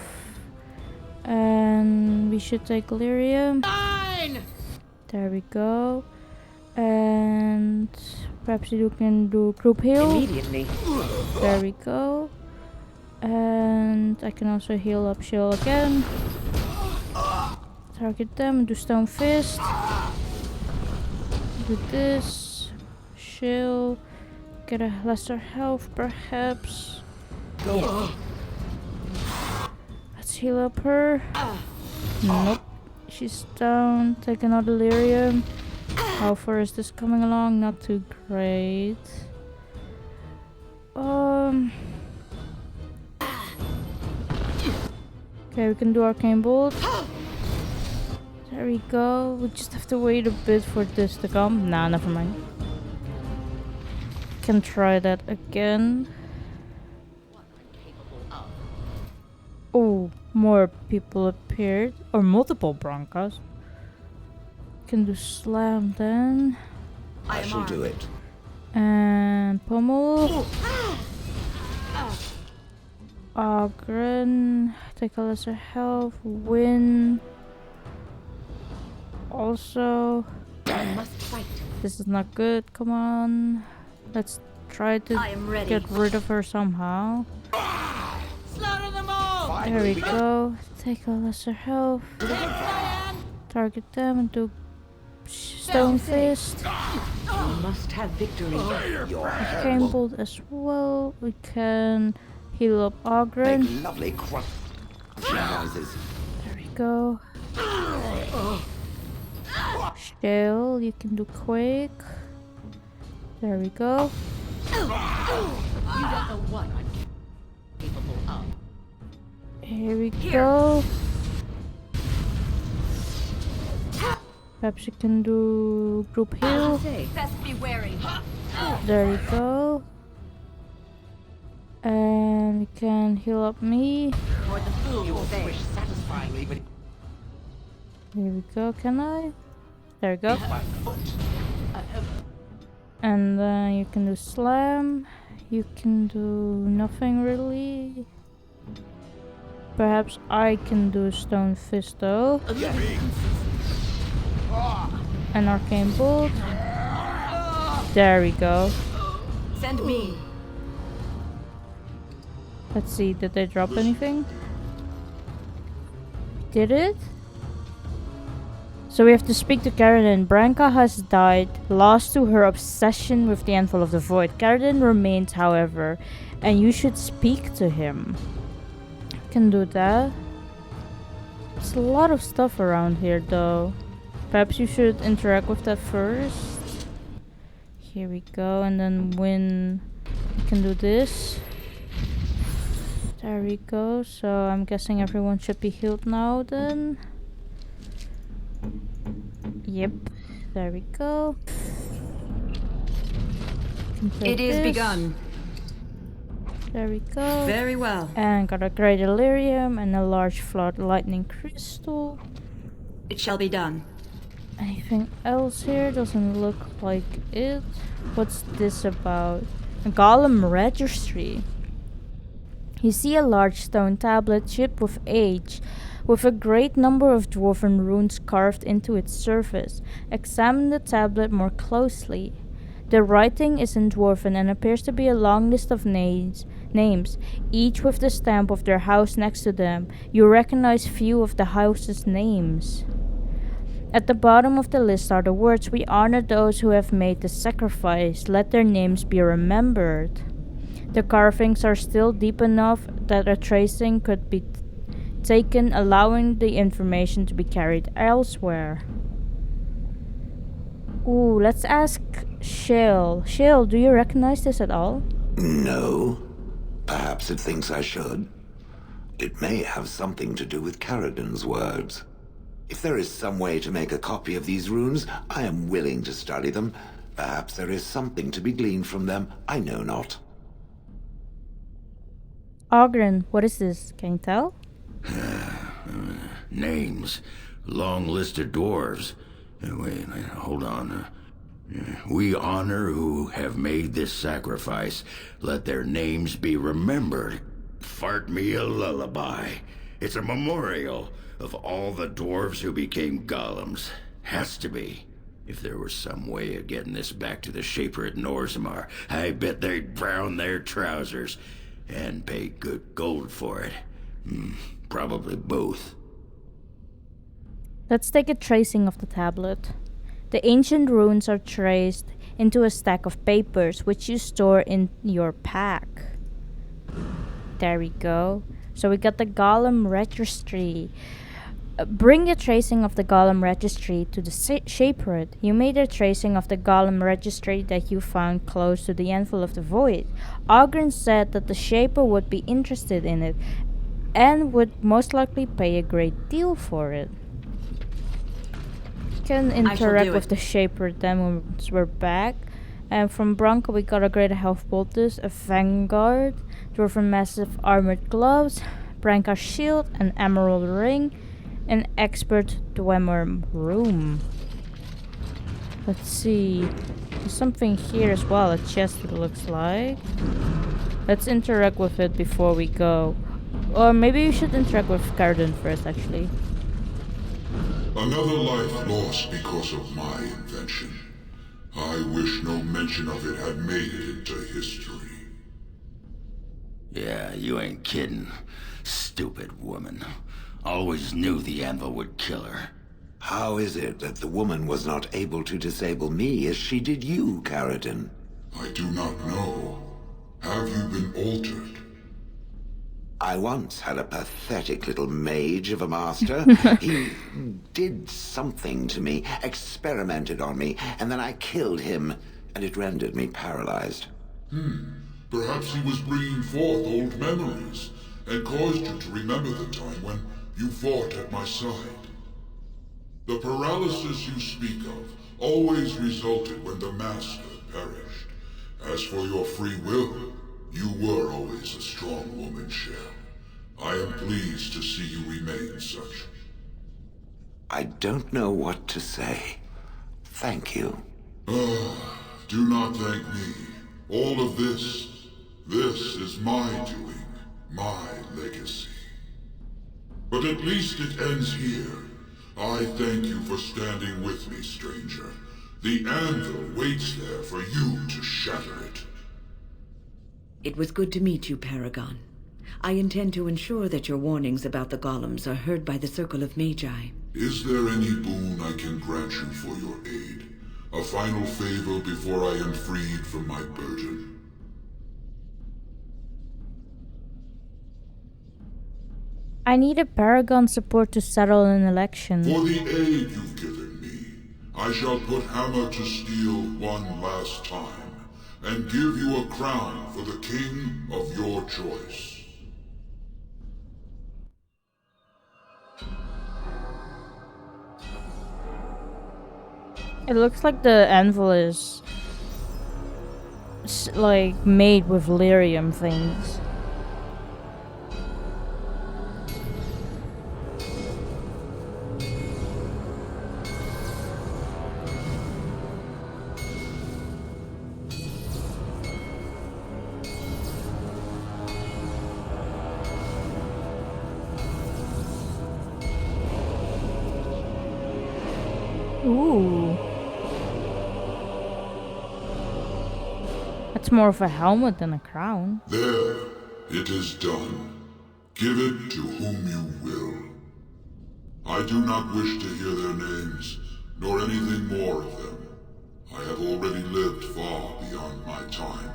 And we should take Illyrium. There we go. And perhaps you can do group heal.
Immediately.
There we go. And I can also heal up Shill again. Target them, do Stone Fist. Do this. Shill. Get a lesser health perhaps. Let's heal up her. Nope. She's down. Take another Lyrium. How far is this coming along? Not too great. Okay, we can do Arcane Bolt. There we go. We just have to wait a bit for this to come. Nah, never mind. Can try that again. Oh, more people appeared. Or multiple Brankas. Can do Slam then.
I shall do it.
And Pummel. Ogren. Take a lesser health. Win. Also. This is not good. Come on. Let's try to get rid of her somehow.
Slaughter them all!
There we go. Take a lesser health. Target them and do Stone Fist.
You must have victory.
Arcane Bolt as well. We can heal up Ogren.
Make lovely crunch noises.
There we go. Shale, you can do Quake. There we go.
You don't know what I'm capable of.
Here we go. Perhaps you can do group heal.
Best be wary.
There we go. And we can heal up me.
Or the fool
You
will
will
obey.
squish satisfyingly beneath
Here we go, can I? There we go.
my foot.
And then you can do slam. You can do nothing really. Perhaps I can do stone fist though. An arcane bolt. There we go.
Send me.
Let's see, did they drop anything? Did it? So we have to speak to Karadin. Branka has died, lost to her obsession with the Anvil of the Void. Karadin remains, however, and you should speak to him. Can do that. There's a lot of stuff around here though. Perhaps you should interact with that first. Here we go, and then when you can do this. There we go, so I'm guessing everyone should be healed now then. Yep, there we go.
It is
this.
begun.
There we go.
Very well.
And got a great Delirium and a large flood lightning crystal.
It shall be done.
Anything else here? Doesn't look like it. What's this about? A Golem registry. You see a large stone tablet chipped with age, with a great number of dwarven runes carved into its surface. Examine the tablet more closely. The writing is in Dwarven and appears to be a long list of names, each with the stamp of their house next to them. You recognize few of the house's names. At the bottom of the list are the words, "We honor those who have made the sacrifice. Let their names be remembered." The carvings are still deep enough that a tracing could be taken, allowing the information to be carried elsewhere. Ooh, let's ask Shale. Shale, do you recognize this at all?
No. Perhaps it thinks I should. It may have something to do with Karadin's words. If there is some way to make a copy of these runes, I am willing to study them. Perhaps there is something to be gleaned from them, I know not.
Ogren, what is this? Can you tell?
Names. Long list of dwarves. Wait, hold on. We honor who have made this sacrifice. Let their names be remembered. Fart me a lullaby. It's a memorial of all the dwarves who became golems. Has to be. If there was some way of getting this back to the Shaper at Norzimar, I bet they'd brown their trousers. And pay good gold for it. Probably both.
Let's take a tracing of the tablet. The ancient runes are traced into a stack of papers which you store in your pack. There we go. So we got the Golem registry. Bring the tracing of the Golem registry to the Shaper. You made a tracing of the Golem registry that you found close to the Anvil of the Void. Ogren said that the Shaper would be interested in it and would most likely pay a great deal for it. You can interact with the Shaper then once we're back. And from Branka we got a greater health poultice, a vanguard, dwarven massive armored gloves, Branka shield, an emerald ring, an expert dwemer room. Let's see. There's something here as well, a chest it looks like. Let's interact with it before we go. Or maybe we should interact with Karadin first actually.
Another life lost because of my invention. I wish no mention of it had made it into history.
Yeah, you ain't kidding. Stupid woman. Always knew the Anvil would kill her.
How is it that the woman was not able to disable me as she did you, Karadin?
I do not know. Have you been altered?
I once had a pathetic little mage of a master. He did something to me, experimented on me, and then I killed him, and it rendered me paralyzed.
Perhaps he was bringing forth old memories, and caused you to remember the time when you fought at my side. The paralysis you speak of always resulted when the Master perished. As for your free will, you were always a strong woman, Shell. I am pleased to see you remain such.
I don't know what to say. Thank you.
Do not thank me. All of this is my doing, my legacy. But at least it ends here. I thank you for standing with me, stranger. The anvil waits there for you to shatter it.
It was good to meet you, Paragon. I intend to ensure that your warnings about the golems are heard by the Circle of Magi.
Is there any boon I can grant you for your aid? A final favor before I am freed from my burden?
I need a Paragon support to settle an election.
For the aid you've given me, I shall put hammer to steel one last time, and give you a crown for the king of your choice.
It looks like the anvil is like made with lyrium things. Ooh. That's more of a helmet than a crown.
There, it is done. Give it to whom you will. I do not wish to hear their names, nor anything more of them. I have already lived far beyond my time.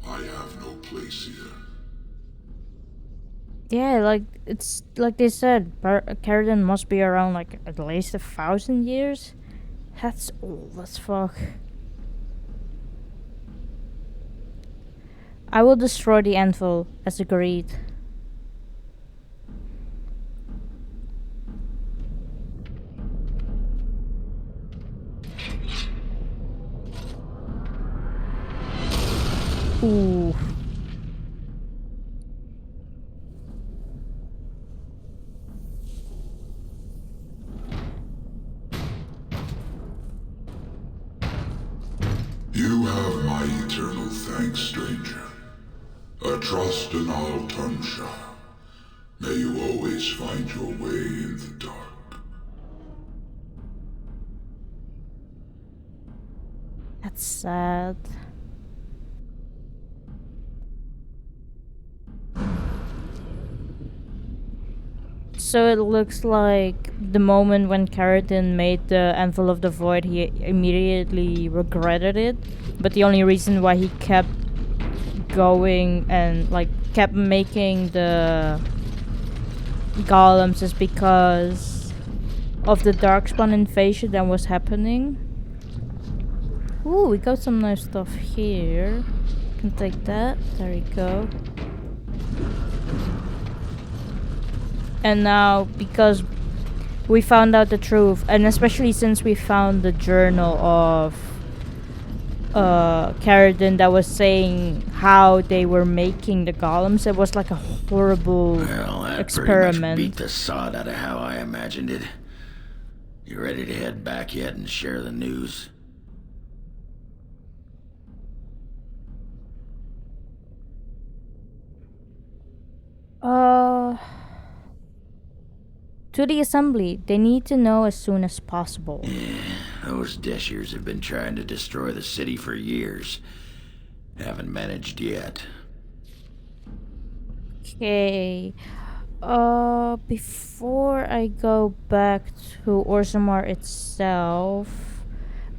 I have no place here.
Yeah, like it's like they said, Carradine must be around like at least 1,000 years. That's old as fuck. I will destroy the anvil as agreed. Ooh.
You have my eternal thanks, stranger. A trust and I'll turn shy. May you always find your way in the dark.
That's sad. So it looks like the moment when Carradine made the Anvil of the Void, he immediately regretted it. But the only reason why he kept going and like kept making the golems is because of the Darkspawn invasion that was happening. Ooh, we got some nice stuff here. Can take that. There you go. And now, because we found out the truth, and especially since we found the journal of Carradine that was saying how they were making the golems, it was like a horrible experiment.
Pretty much beat the sod out of how I imagined it. You ready to head back yet and share the news?
To the assembly. They need to know as soon as possible.
Yeah, those Deshirs have been trying to destroy the city for years. Haven't managed yet.
Okay. Before I go back to Orzammar itself,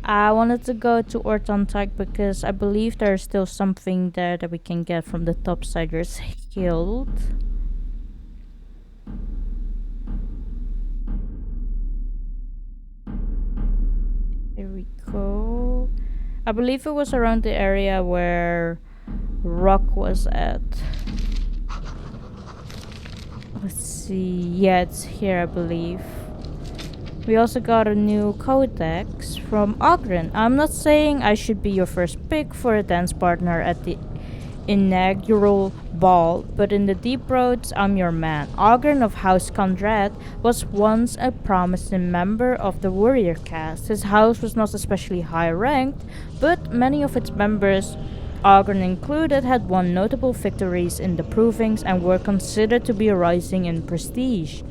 I wanted to go to Ortontak because I believe there's still something there that we can get from the Topsiders Guild. Here we go. I believe it was around the area where Rock was at. Let's see. Yeah, it's here, I believe. We also got a new codex from Ogren. I'm not saying I should be your first pick for a dance partner at the inaugural ball, but in the deep roads, I'm your man. Ogren of House Conrad was once a promising member of the warrior caste. His house was not especially high ranked, but many of its members, Ogren included, had won notable victories in the provings and were considered to be rising in prestige.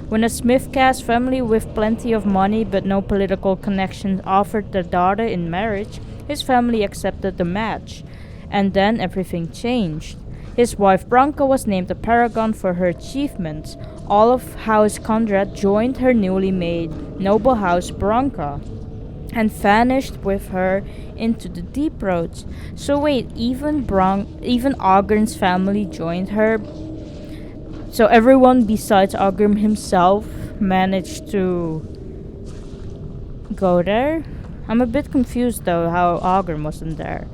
When a Smith caste family with plenty of money but no political connections offered their daughter in marriage, his family accepted the match. And then everything changed. His wife Branka was named a paragon for her achievements. All of House Conrad joined her newly made noble house Branka and vanished with her into the deep roads. So wait, even Ogren's family joined her. So everyone besides Ogren himself managed to go there. I'm a bit confused though how Ogren wasn't there.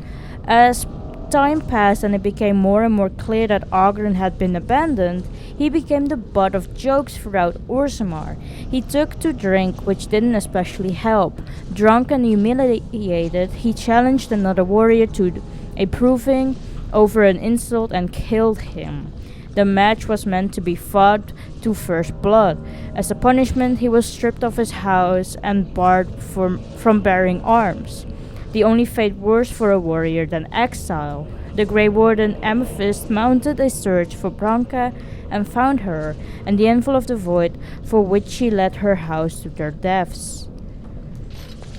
As time passed and it became more and more clear that Ogren had been abandoned, he became the butt of jokes throughout Orzammar. He took to drink, which didn't especially help. Drunk and humiliated, he challenged another warrior to a proving over an insult and killed him. The match was meant to be fought to first blood. As a punishment, he was stripped of his house and barred from bearing arms. The only fate worse for a warrior than exile. The Grey Warden Amethyst mounted a search for Branka and found her, and the Anvil of the Void, for which she led her house to their deaths.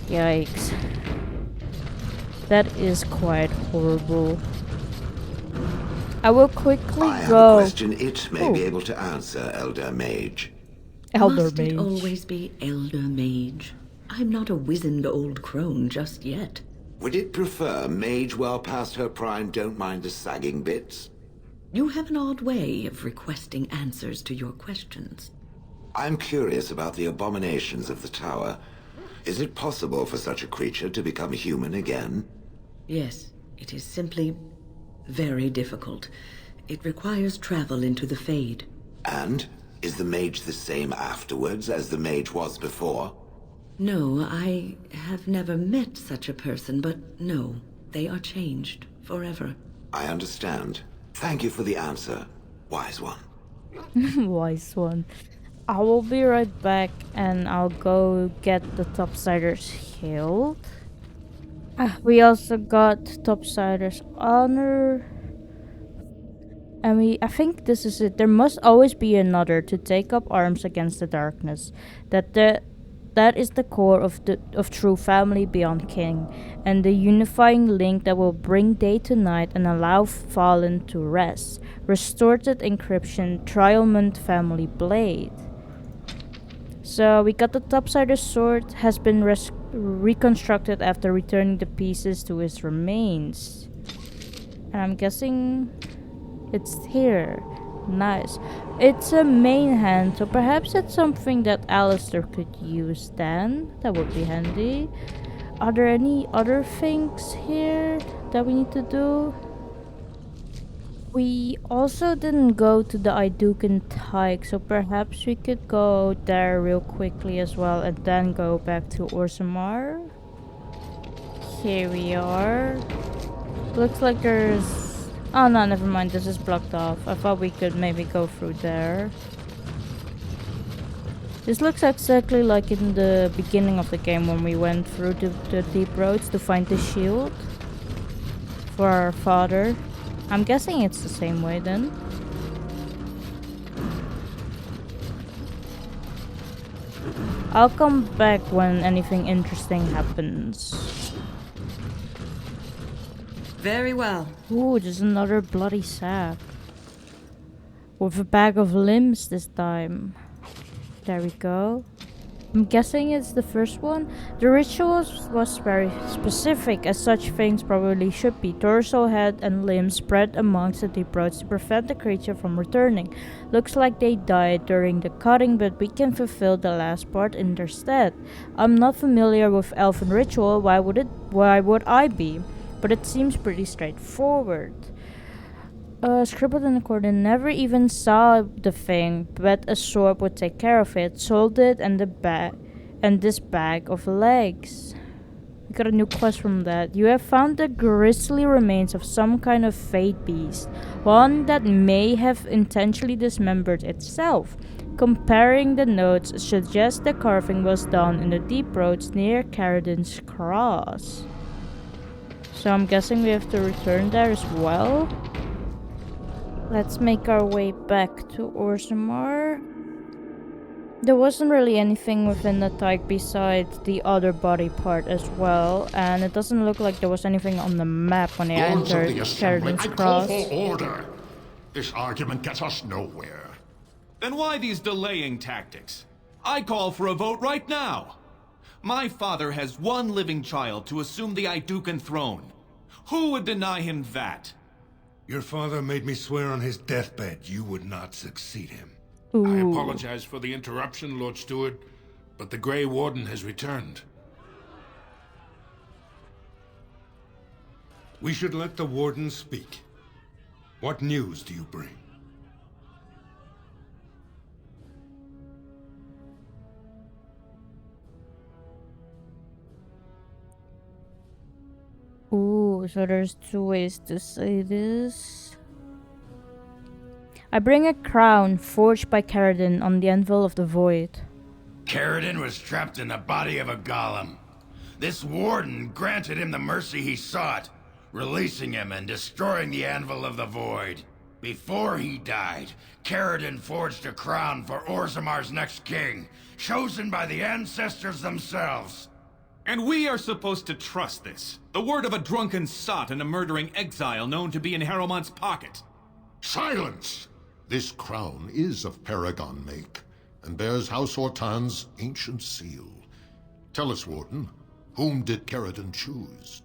Yikes. That is quite horrible. I will quickly
I have
go.
a question it may be able to answer, Elder Mage.
Elder
Must it
Mage.
always be Elder Mage? I'm not a wizened old crone just yet.
Would it prefer Mage well past her prime don't mind the sagging bits?
You have an odd way of requesting answers to your questions.
I'm curious about the abominations of the tower. Is it possible for such a creature to become human again?
Yes, it is simply very difficult. It requires travel into the Fade.
And is the mage the same afterwards as the mage was before?
No, I have never met such a person, but no, they are changed forever.
I understand. Thank you for the answer, wise one.
Wise one. I will be right back and I'll go get the Topsiders healed. We also got Topsiders honor. I think this is it. There must always be another to take up arms against the darkness. That is the core of true family beyond king, and the unifying link that will bring day to night and allow fallen to rest. Restored encryption, Trialment family blade. So we got the Topsider sword has been reconstructed after returning the pieces to its remains. And I'm guessing it's here. Nice. It's a main hand, so perhaps it's something that Alistair could use then. That would be handy. Are there any other things here that we need to do? We also didn't go to the Idukan Tike, so perhaps we could go there real quickly as well and then go back to Orzammar. Here we are. Looks like there's... Oh no, never mind, this is blocked off. I thought we could maybe go through there. This looks exactly like in the beginning of the game when we went through the deep roads to find the shield for our father. I'm guessing it's the same way then. I'll come back when anything interesting happens.
Very well.
Ooh, there's another bloody sack. With a bag of limbs this time. There we go. I'm guessing it's the first one. The ritual was very specific, as such things probably should be. Torso, head, and limbs spread amongst the deep roads to prevent the creature from returning. Looks like they died during the cutting, but we can fulfill the last part in their stead. I'm not familiar with elven ritual, why would I be? But it seems pretty straightforward. Scribbled in the corner, never even saw the thing, but a sword would take care of it. Sold it, and And this bag of legs. We got a new quest from that. You have found the grisly remains of some kind of fate beast. One that may have intentionally dismembered itself. Comparing the notes suggests the carving was done in the deep roads near Caradon's Cross. So I'm guessing we have to return there as well. Let's make our way back to Orzammar. There wasn't really anything within the dike besides the other body part as well, and it doesn't look like there was anything on the map when I entered Caradon's Cross.
I call for order. This argument gets us nowhere.
Then why these delaying tactics? I call for a vote right now. My father has one living child to assume the Idukan throne. Who would deny him that?
Your father made me swear on his deathbed you would not succeed him.
Ooh.
I apologize for the interruption, Lord Steward, but the Grey Warden has returned.
We should let the Warden speak. What news do you bring?
Ooh, so there's two ways to say this. I bring a crown forged by Caradon on the Anvil of the Void.
Caradon was trapped in the body of a golem. This warden granted him the mercy he sought, releasing him and destroying the Anvil of the Void. Before he died, Caradon forged a crown for Orzammar's next king, chosen by the ancestors themselves.
And we are supposed to trust this. The word of a drunken sot and a murdering exile known to be in Harrowmont's pocket.
Silence! This crown is of Paragon make, and bears House Hortan's ancient seal. Tell us, Warden, whom did Caradon choose?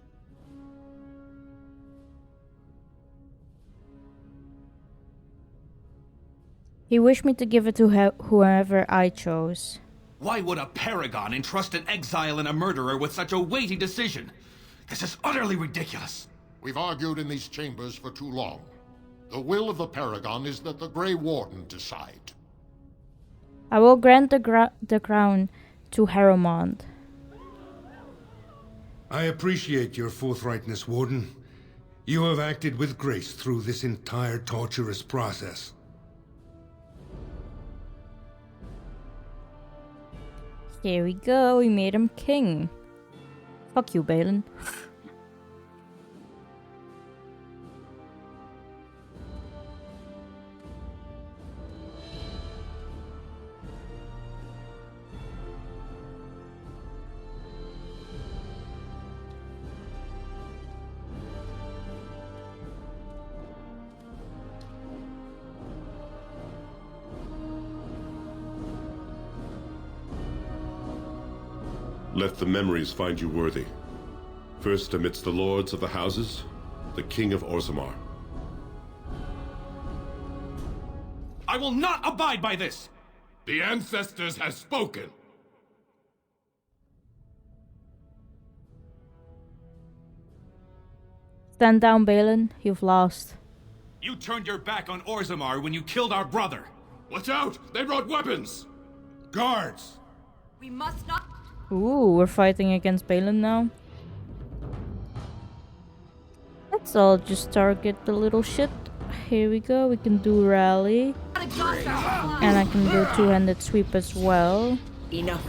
He wished me to give it to whoever I chose.
Why would a paragon entrust an exile and a murderer with such a weighty decision? This is utterly ridiculous.
We've argued in these chambers for too long. The will of the Paragon is that the Grey Warden decide.
I will grant the crown to Harrowmont.
I appreciate your forthrightness, Warden. You have acted with grace through this entire torturous process.
Here we go, we made him king. Fuck you, Balin.
Let the memories find you worthy. First amidst the lords of the houses, the King of Orzammar.
I will not abide by this!
The ancestors have spoken!
Stand down, Balin. You've lost.
You turned your back on Orzammar when you killed our brother.
Watch out! They brought weapons!
Guards!
We must not...
Ooh, we're fighting against Balin now. Let's all just target the little shit. Here we go, we can do rally. And I can do two-handed sweep as well.
Enough.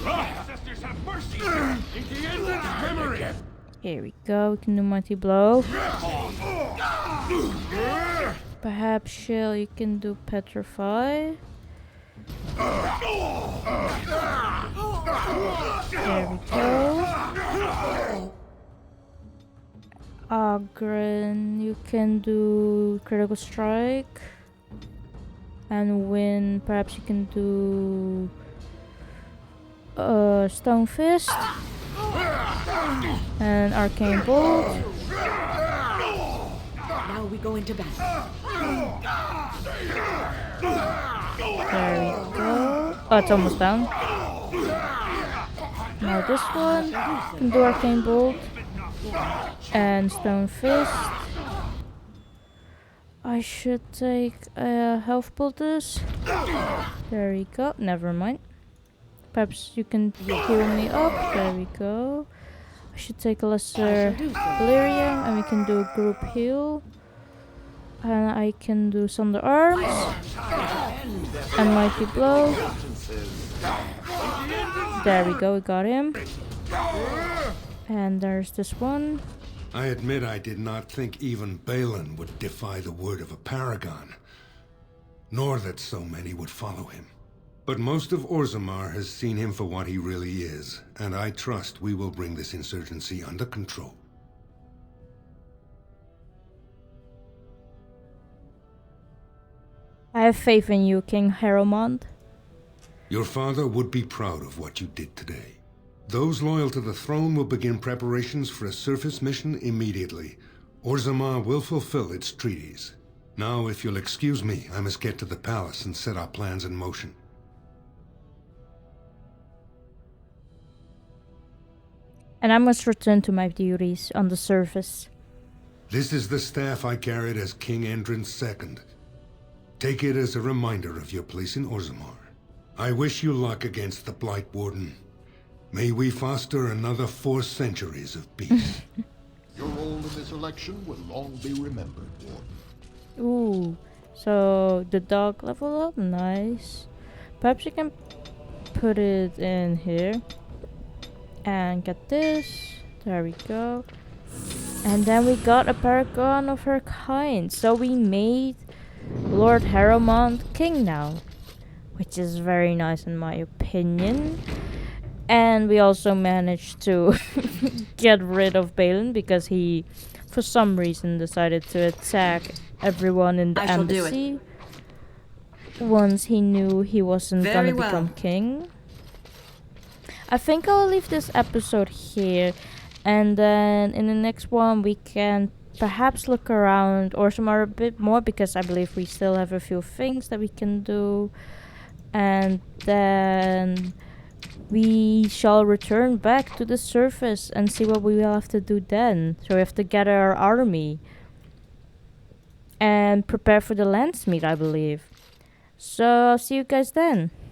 Ancestors have mercy!
Here we go, we can do mighty blow. Perhaps Shell, you can do petrify. There we go. Ogren, you can do critical strike. And win, perhaps you can do Stone Fist. And Arcane Bolt.
Now we go into battle.
There we go. Oh, it's almost down. Now this one. Can do Arcane Bolt. And Stone Fist. I should take a health poultice. There we go. Never mind. Perhaps you can heal me up. There we go. I should take a lesser delirium and we can do a group heal. And I can do Sunder Arms and Mighty Blow. There we go, we got him. And there's this one.
I admit I did not think even Balin would defy the word of a paragon, nor that so many would follow him. But most of Orzammar has seen him for what he really is, and I trust we will bring this insurgency under control.
I have faith in you, King Harrowmont.
Your father would be proud of what you did today. Those loyal to the throne will begin preparations for a surface mission immediately. Orzammar will fulfill its treaties. Now, if you'll excuse me, I must get to the palace and set our plans in motion.
And I must return to my duties on the surface.
This is the staff I carried as King Endrin's II. Take it as a reminder of your place in Orzammar. I wish you luck against the Blight Warden. May we foster another 4 centuries of peace.
Your role in this election will long be remembered, Warden.
Ooh, so the dog level up, nice. Perhaps you can put it in here. And get this, there we go. And then we got a paragon of her kind. So we made Lord Harrowmont king now. Which is very nice in my opinion. And we also managed to get rid of Balin because he, for some reason, decided to attack everyone in the embassy. Once he knew he wasn't gonna become king. I think I'll leave this episode here. And then in the next one we can perhaps look around Orzammar a bit more because I believe we still have a few things that we can do. And then we shall return back to the surface and see what we will have to do then. So we have to gather our army and prepare for the Landsmeet, I believe. So I'll see you guys then.